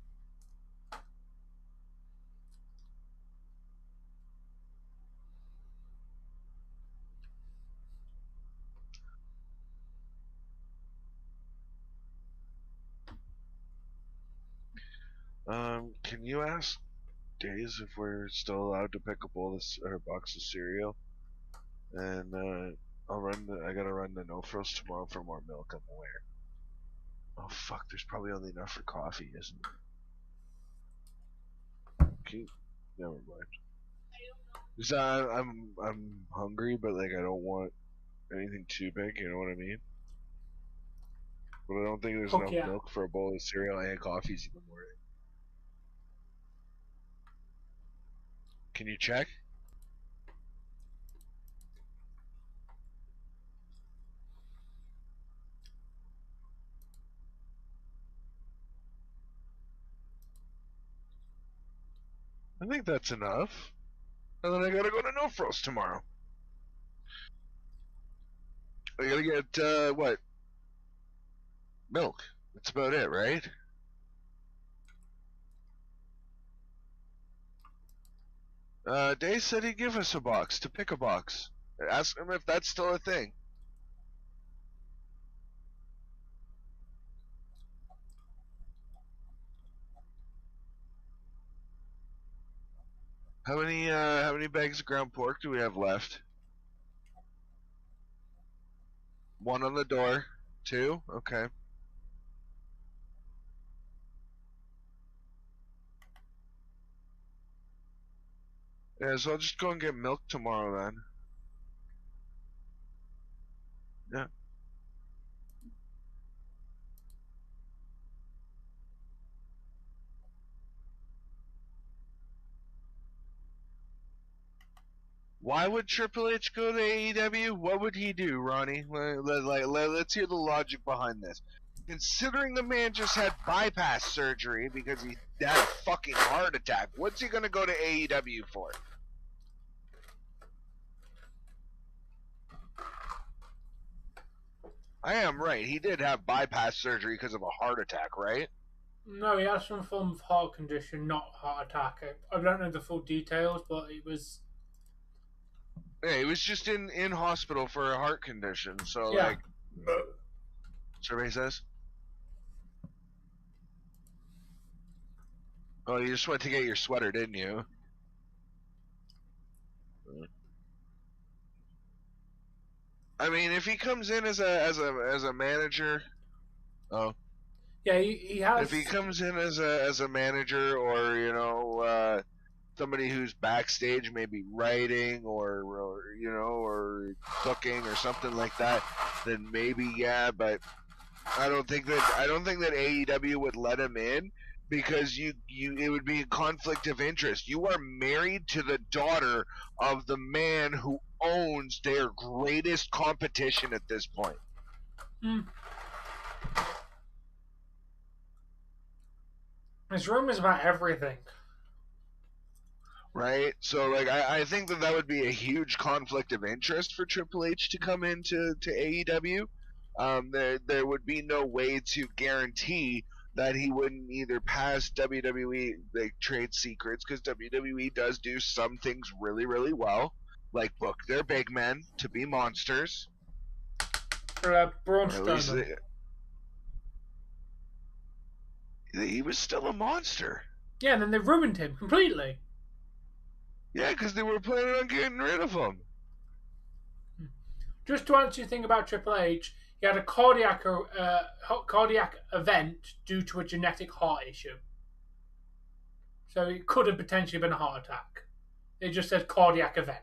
Can you ask Days if we're still allowed to pick a box of cereal? And I gotta run the no frost tomorrow for more milk. I'm aware. Oh fuck! There's probably only enough for coffee, isn't there? Never mind. Cause I'm hungry, but like I don't want anything too big. You know what I mean? But I don't think there's Fuck enough yeah. milk for a bowl of cereal and coffees in the morning. Can you check? I think that's enough. And then I gotta go to No Frost tomorrow. I gotta get, what? Milk. That's about it, right? Dave said he'd give us a box, to pick a box. Ask him if that's still a thing. How many bags of ground pork do we have left? One on the door. Two? Okay. Yeah, so I'll just go and get milk tomorrow then. Yeah. Why would Triple H go to AEW? What would he do, Ronnie? Let's hear the logic behind this. Considering the man just had bypass surgery because he had a fucking heart attack, what's he gonna go to AEW for? I am right. He did have bypass surgery because of a heart attack, right? No, he has some form of heart condition, not heart attack. I don't know the full details, but it was. Yeah, he was just in hospital for a heart condition. So Yeah. like, survey says. Oh, you just went to get your sweater, didn't you? I mean, if he comes in as a manager, oh. Yeah, he has. If he comes in as a manager, or somebody who's backstage, maybe writing or cooking or something like that, then maybe yeah. But I don't think that AEW would let him in because it would be a conflict of interest. You are married to the daughter of the man who owns their greatest competition at this point. There's rumors about everything. Right? So, like, I think that would be a huge conflict of interest for Triple H to come into AEW. There would be no way to guarantee that he wouldn't either pass WWE like trade secrets, because WWE does do some things really, really well, like book their big men to be monsters. For Braun Strowman. He was still a monster. Yeah, and then they ruined him completely. Yeah, because they were planning on getting rid of him. Just to answer your thing about Triple H, he had a cardiac event due to a genetic heart issue. So it could have potentially been a heart attack. It just said cardiac event.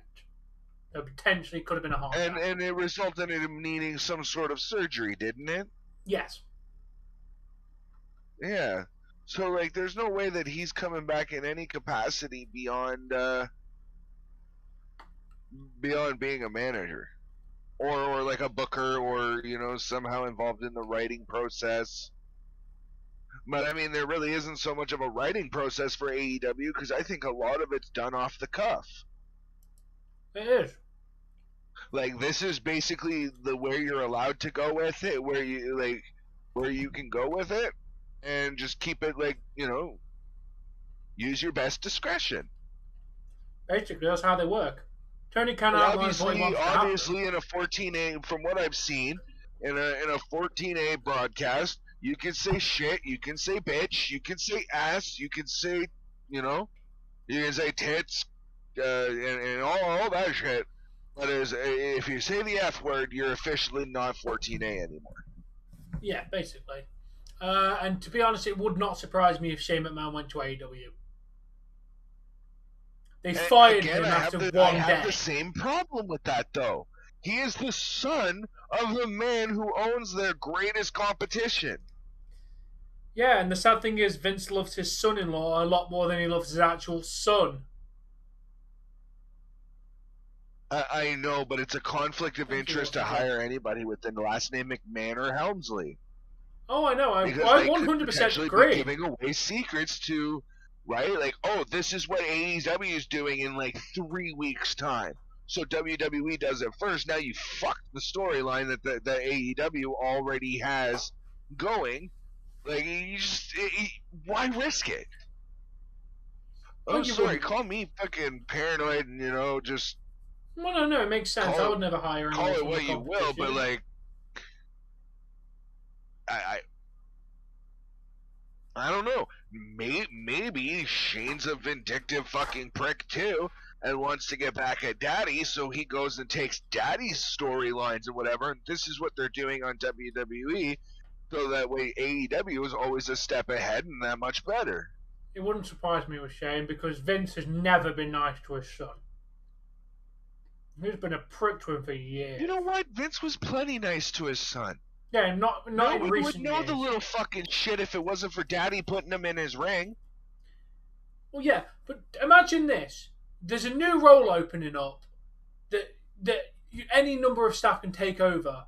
So potentially could have been a heart attack. And it resulted in him needing some sort of surgery, didn't it? Yes. Yeah. So, like, there's no way that he's coming back in any capacity beyond being a manager. Or like a booker, or, somehow involved in the writing process. But, I mean, there really isn't so much of a writing process for AEW, because I think a lot of it's done off the cuff. It is. Like, this is basically where you're allowed to go with it, where you can go with it, and just keep it, like, use your best discretion. Basically, that's how they work. Tony Khan outlines what he wants to happen. Obviously, in a 14A, from what I've seen, in a 14A broadcast, you can say shit, you can say bitch, you can say ass, you can say, you can say tits, and all that shit. But if you say the F word, you're officially not 14A anymore. Yeah, basically. And to be honest, it would not surprise me if Shane McMahon went to AEW. They fired him after one day. I have the same problem with that, though. He is the son of the man who owns their greatest competition. Yeah, and the sad thing is Vince loves his son-in-law a lot more than he loves his actual son. I know, but it's a conflict of interest to hire anybody with the last name McMahon or Helmsley. Oh, I know. I 100% agree. Be giving away secrets to... Right? Like, oh, this is what AEW is doing in, like, 3 weeks' time. So WWE does it first. Now you fucked the storyline that AEW already has going. Like, why risk it? Oh, sorry, call me fucking paranoid and, just... Well, no, it makes sense. I would never hire anyone. Call it what you will, but, like... I don't know. Maybe Shane's a vindictive fucking prick too, and wants to get back at Daddy, so he goes and takes Daddy's storylines and whatever. And this is what they're doing on WWE, so that way AEW is always a step ahead and that much better. It wouldn't surprise me with Shane because Vince has never been nice to his son. He's been a prick to him for years. You know what? Vince was plenty nice to his son. Yeah, not in Nobody recent would know years. the little fucking shit if it wasn't for Daddy putting him in his ring. Well, yeah, but imagine this: there's a new role opening up that any number of staff can take over.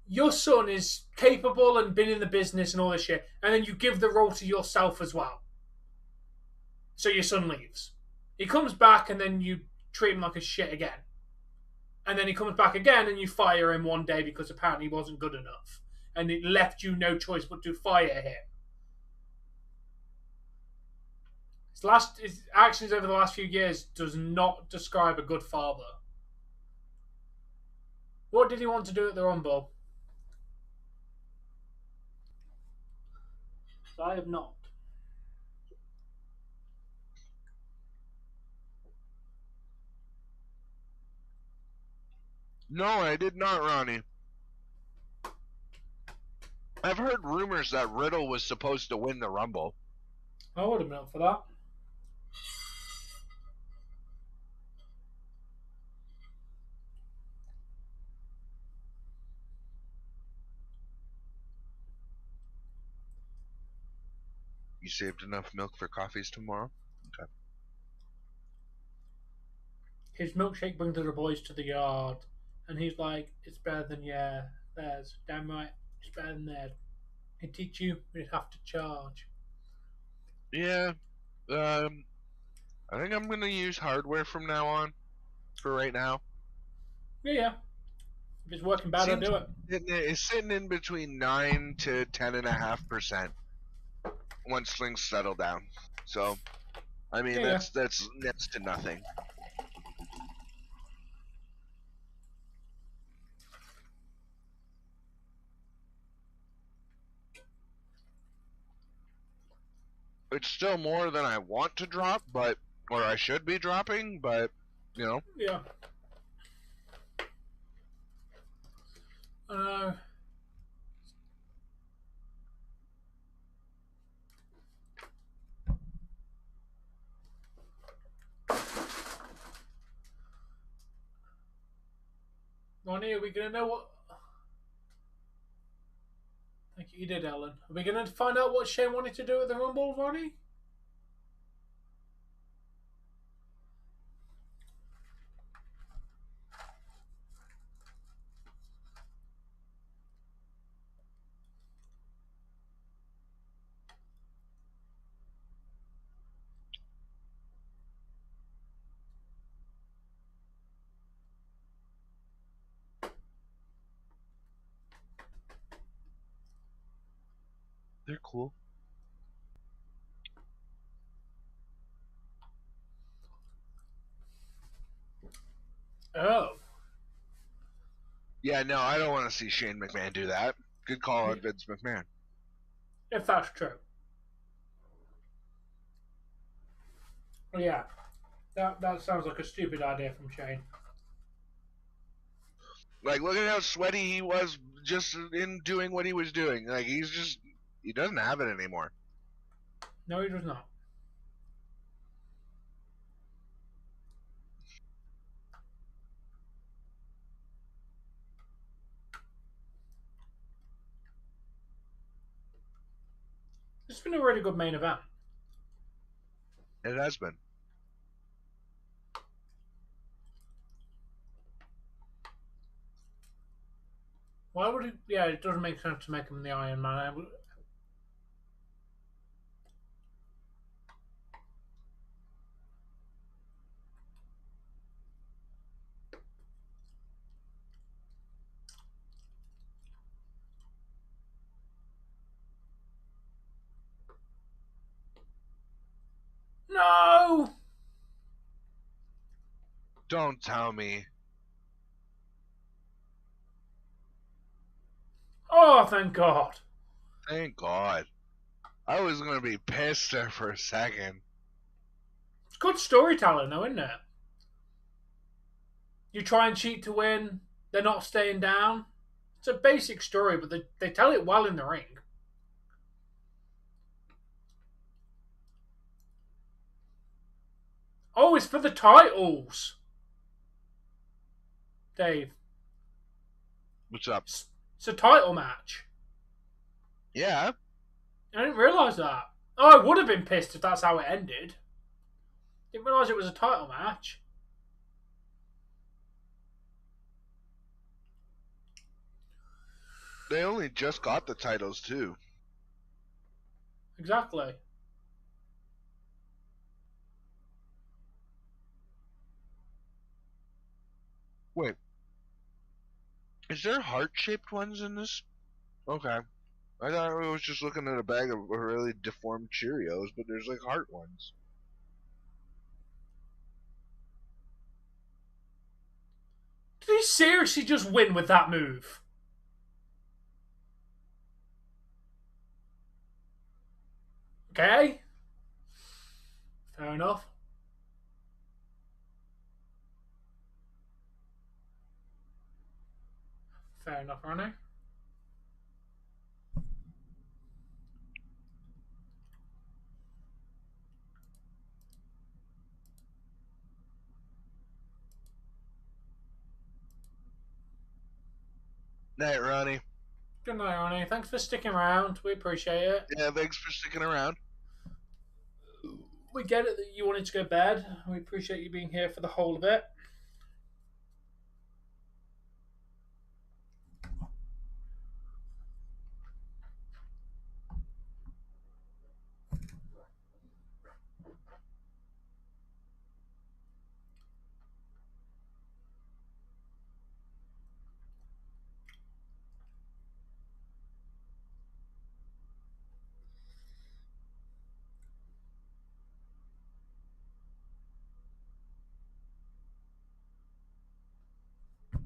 Your son is capable and been in the business and all this shit, and then you give the role to yourself as well. So your son leaves. He comes back, and then you treat him like a shit again. And then he comes back again and you fire him one day because apparently he wasn't good enough. And it left you no choice but to fire him. His actions over the last few years does not describe a good father. What did he want to do at the Rumble? I have not. No, I did not, Ronnie. I've heard rumors that Riddle was supposed to win the Rumble. I would have been up for that. You saved enough milk for coffees tomorrow? Okay. His milkshake brings the boys to the yard. And he's like, it's better than theirs. Damn right, it's better than theirs. He'd teach you, we'd have to charge. Yeah. I think I'm going to use hardware from now on. For right now. Yeah. If it's working bad, I'll do it. It's sitting in between 9 to 10.5% once things settle down. So, I mean, that's next to nothing. It's still more than I want to drop, or I should be dropping, but, you know. Yeah. Ronnie, are we going to know what... Thank you, you did, Ellen. Are we going to find out what Shane wanted to do at the Rumble, Ronnie? They're cool. Oh. Yeah, no, I don't want to see Shane McMahon do that. Good call on Vince McMahon. If that's true. Well, yeah. That sounds like a stupid idea from Shane. Like, look at how sweaty he was just in doing what he was doing. Like, he doesn't have it anymore. No, he does not. It's been a really good main event. It has been. Why would it... Yeah, it doesn't make sense to make him the Iron Man. No! Don't tell me. Oh, thank God. Thank God. I was going to be pissed there for a second. It's good storytelling, though, isn't it? You try and cheat to win. They're not staying down. It's a basic story, but they tell it well in the ring. Oh, it's for the titles. Dave. What's up? It's a title match. Yeah. I didn't realise that. Oh, I would have been pissed if that's how it ended. Didn't realise it was a title match. They only just got the titles, too. Exactly. Wait. Is there heart-shaped ones in this? Okay. I thought I was just looking at a bag of really deformed Cheerios, but there's like heart ones. Did he seriously just win with that move? Okay. Fair enough. Fair enough, Ronnie. Night, Ronnie. Good night, Ronnie. Thanks for sticking around. We appreciate it. Yeah, thanks for sticking around. We get it that you wanted to go to bed. We appreciate you being here for the whole of it.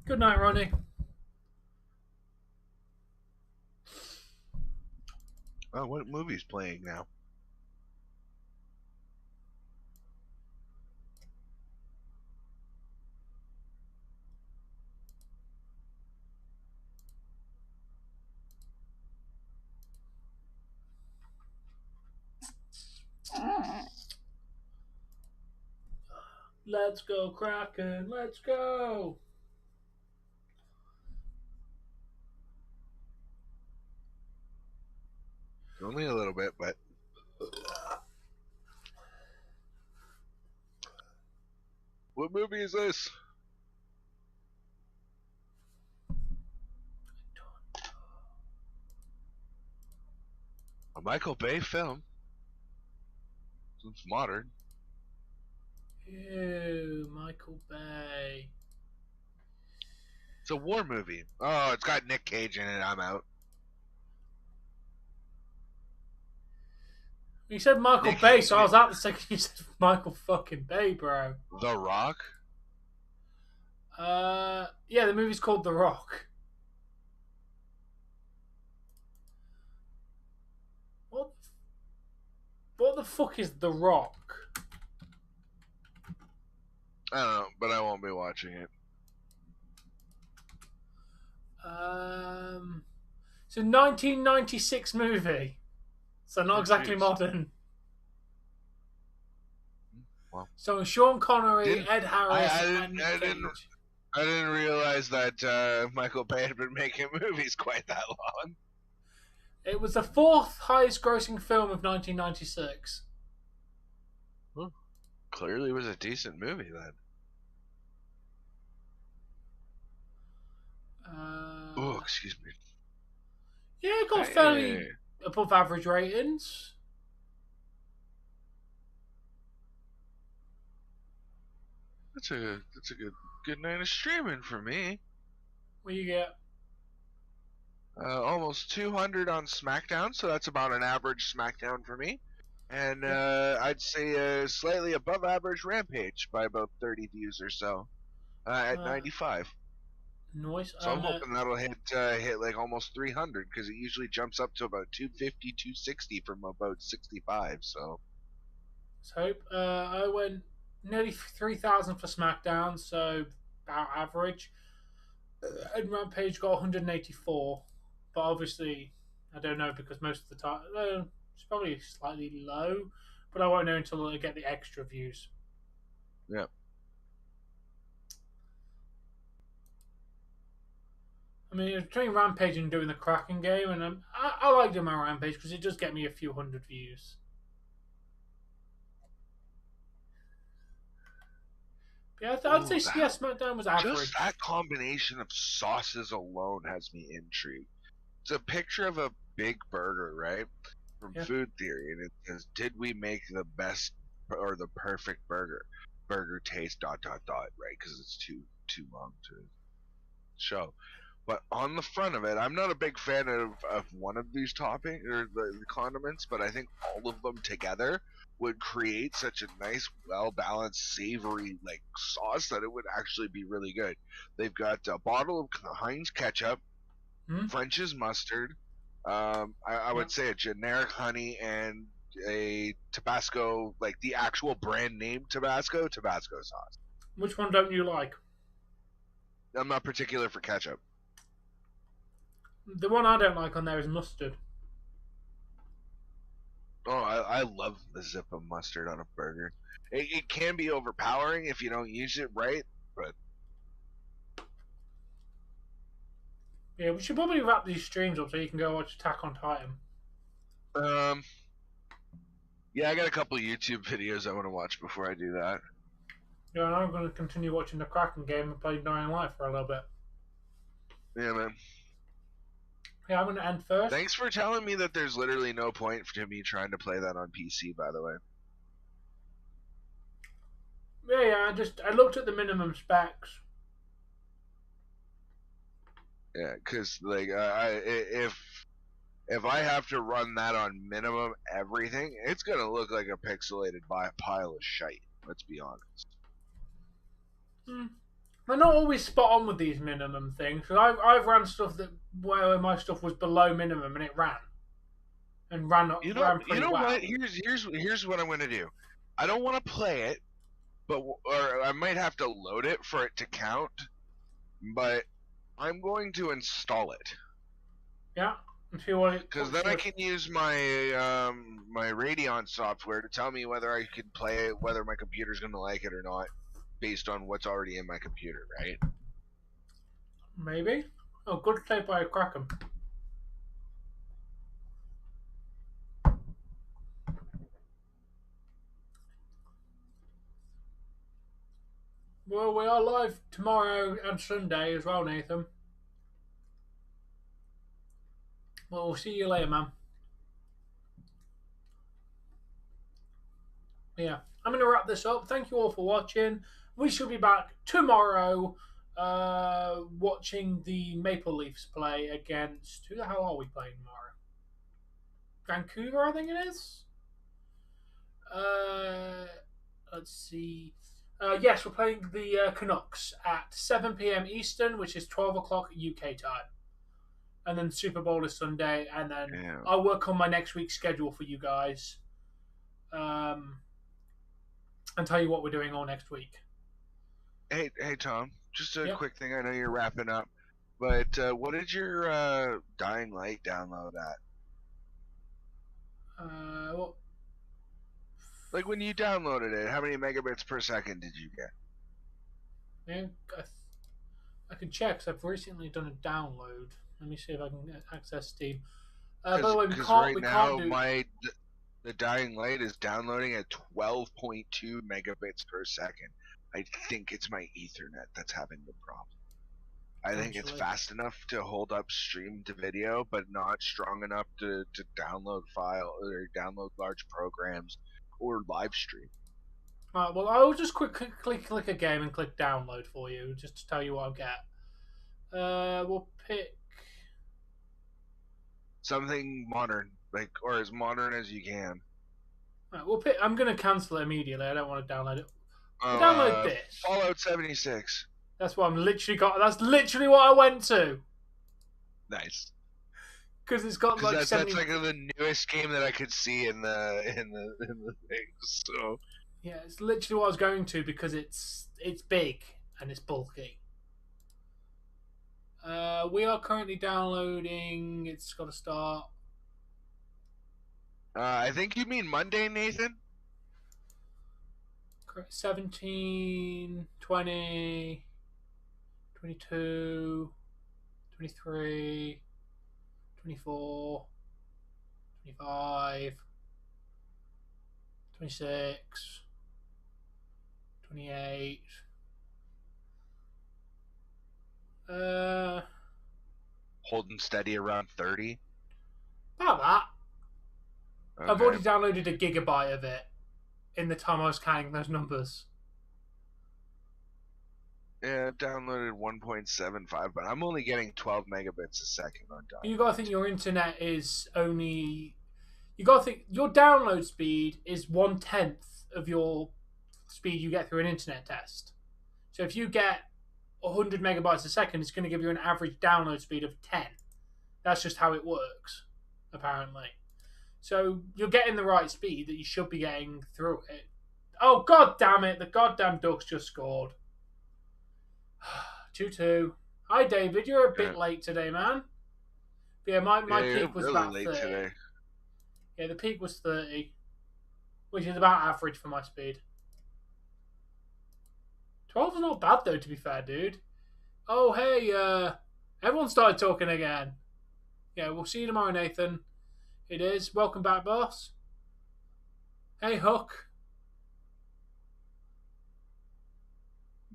Good night, Ronnie. Oh, what movie's playing now? Let's go, Kraken. Let's go. Only a little bit, but... What movie is this? A Michael Bay film. It's modern. Ew, Michael Bay. It's a war movie. Oh, it's got Nick Cage in it. I'm out. You said Michael Bay, so I was out the second you said Michael fucking Bay, bro. The Rock? Yeah, the movie's called The Rock. What the fuck is The Rock? I don't know, but I won't be watching it. It's a 1996 movie. So not exactly geez. modern. Wow. So Sean Connery, Ed Harris, and I Nick Cage. didn't realize that Michael Bay had been making movies quite that long. It was the fourth highest grossing film of 1996. Clearly it was a decent movie then. Oh, excuse me. Yeah, it got fairly above average ratings. That's a good night of streaming for me. What do you get? Almost 200 on SmackDown, so that's about an average SmackDown for me. And I'd say slightly above average Rampage by about 30 views or so at 95. Nice. So I'm hoping that'll hit like almost 300 because it usually jumps up to about 250, 260 from about 65. So let's hope. I went nearly 3,000 for SmackDown, so about average. And Rampage got 184, but obviously I don't know because most of the time it's probably slightly low, but I won't know until I get the extra views. Yeah. I mean, between Rampage and doing the Kraken game, and I like doing my Rampage because it does get me a few hundred views. Yeah, I'd say SmackDown was average. Just that combination of sauces alone has me intrigued. It's a picture of a big burger, right? From Food Theory, and it says, "Did we make the best or the perfect burger? Burger taste ... right? Because it's too long to show." But on the front of it, I'm not a big fan of one of these toppings or the condiments, but I think all of them together would create such a nice, well-balanced, savory like sauce that it would actually be really good. They've got a bottle of Heinz ketchup, French's mustard, I would say a generic honey, and a Tabasco, like the actual brand name Tabasco sauce. Which one don't you like? I'm not particular for ketchup. The one I don't like on there is mustard. Oh, I love the zip of mustard on a burger. It can be overpowering if you don't use it right, but... Yeah, we should probably wrap these streams up so you can go watch Attack on Titan. Yeah, I got a couple YouTube videos I want to watch before I do that. Yeah, and I'm going to continue watching the Kraken game and play Dying Light for a little bit. Yeah, man. Yeah, I'm going to end first. Thanks for telling me that there's literally no point to me trying to play that on PC, by the way. Yeah, I looked at the minimum specs. Yeah, because like if I have to run that on minimum everything, it's gonna look like a pixelated pile of shite. Let's be honest. I'm not always spot on with these minimum things. I've ran stuff where my stuff was below minimum and it ran. And ran pretty well. What? Here's what I'm gonna do. I don't want to play it, or I might have to load it for it to count. But I'm going to install it. Yeah, and see what it. Because then I can use my my Radeon software to tell me whether I can play it, whether my computer's gonna like it or not, based on what's already in my computer, right? Maybe. Oh, good save by a Kraken. Well, we are live tomorrow and Sunday as well, Nathan. Well, we'll see you later, man. Yeah, I'm going to wrap this up. Thank you all for watching. We shall be back tomorrow watching the Maple Leafs play against... Who the hell are we playing tomorrow? Vancouver, I think it is? Let's see... yes, we're playing the Canucks at 7 p.m. Eastern, which is 12 o'clock UK time. And then Super Bowl is Sunday, and then I'll work on my next week's schedule for you guys. And tell you what we're doing all next week. Hey, Tom. Just a quick thing. I know you're wrapping up, but what did your Dying Light download at? Well, like when you downloaded it, how many megabits per second did you get? Yeah, I can check because I've recently done a download. Let me see if I can access Steam. By the way, the Dying Light is downloading at 12.2 megabits per second. I think it's my Ethernet that's having the problem. I think it's fast enough to hold up stream to video, but not strong enough to download file or download large programs or live stream. Well, I'll just click a game and click download for you, just to tell you what I'll get. We'll pick something modern, or as modern as you can. Right, we'll pick. I'm going to cancel it immediately. I don't want to download it. Download this. Fallout 76. That's what I'm literally got. That's literally what I went to. Nice. Because it's got like that's like the newest game that I could see in the things. So yeah, it's literally what I was going to because it's big and it's bulky. We are currently downloading. It's got to start. I think you mean Monday, Nathan. 17, 20, 22, 23, 24, 25, 26, 28. Holding steady around 30. About that. Okay. I've already downloaded a gigabyte of it in the time I was counting those numbers. Yeah, I've downloaded 1.75, but I'm only getting 12 megabits a second on download. You gotta think your internet is only. You gotta think your download speed is 1/10 of your speed you get through an internet test. So if you get 100 megabytes a second, it's going to give you an average download speed of 10. That's just how it works, apparently. So you're getting the right speed that you should be getting through it. Oh, god damn it. The goddamn Ducks just scored. 2-2. Hi, David. You're a bit late today, man. Yeah, my peak was really about late 30. today. Yeah, the peak was 30, which is about average for my speed. 12 is not bad, though, to be fair, dude. Oh, hey, everyone started talking again. Yeah, we'll see you tomorrow, Nathan. It is. Welcome back, boss. Hey, Hook.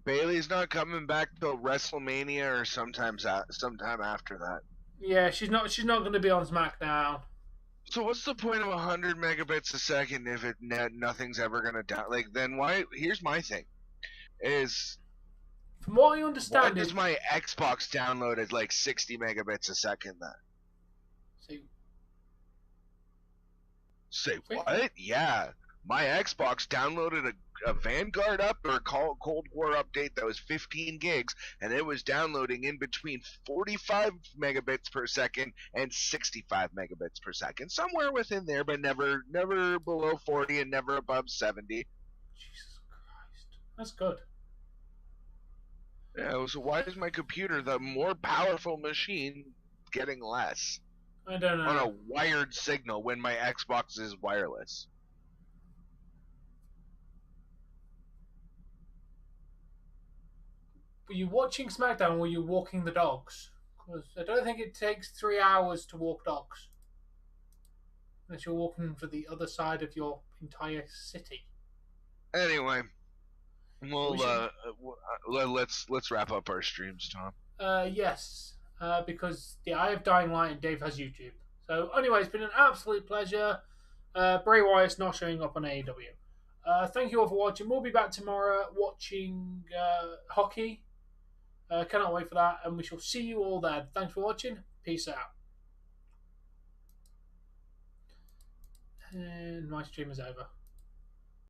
Bailey's not coming back till WrestleMania or sometime after that. Yeah, she's not going to be on SmackDown. So what's the point of 100 megabits a second if nothing's ever gonna down? Like, then why? Here's my thing: is from what I understand, why does my Xbox download at like 60 megabits a second then? Say what? Yeah, my Xbox downloaded a Vanguard Cold War update that was 15 gigs, and it was downloading in between 45 megabits per second and 65 megabits per second, somewhere within there, but never below 40 and never above 70. Jesus Christ, that's good. Yeah, so why is my computer, the more powerful machine, getting less? I don't know. On a wired signal when my Xbox is wireless. Were you watching SmackDown or were you walking the dogs? Because I don't think it takes 3 hours to walk dogs. Unless you're walking for the other side of your entire city. Anyway, well, let's wrap up our streams, Tom. Yes, because I have Dying Light and Dave has YouTube. So anyway, it's been an absolute pleasure. Bray Wyatt's not showing up on AEW. Thank you all for watching. We'll be back tomorrow watching hockey. Cannot wait for that, and we shall see you all then. Thanks for watching. Peace out. And my stream is over.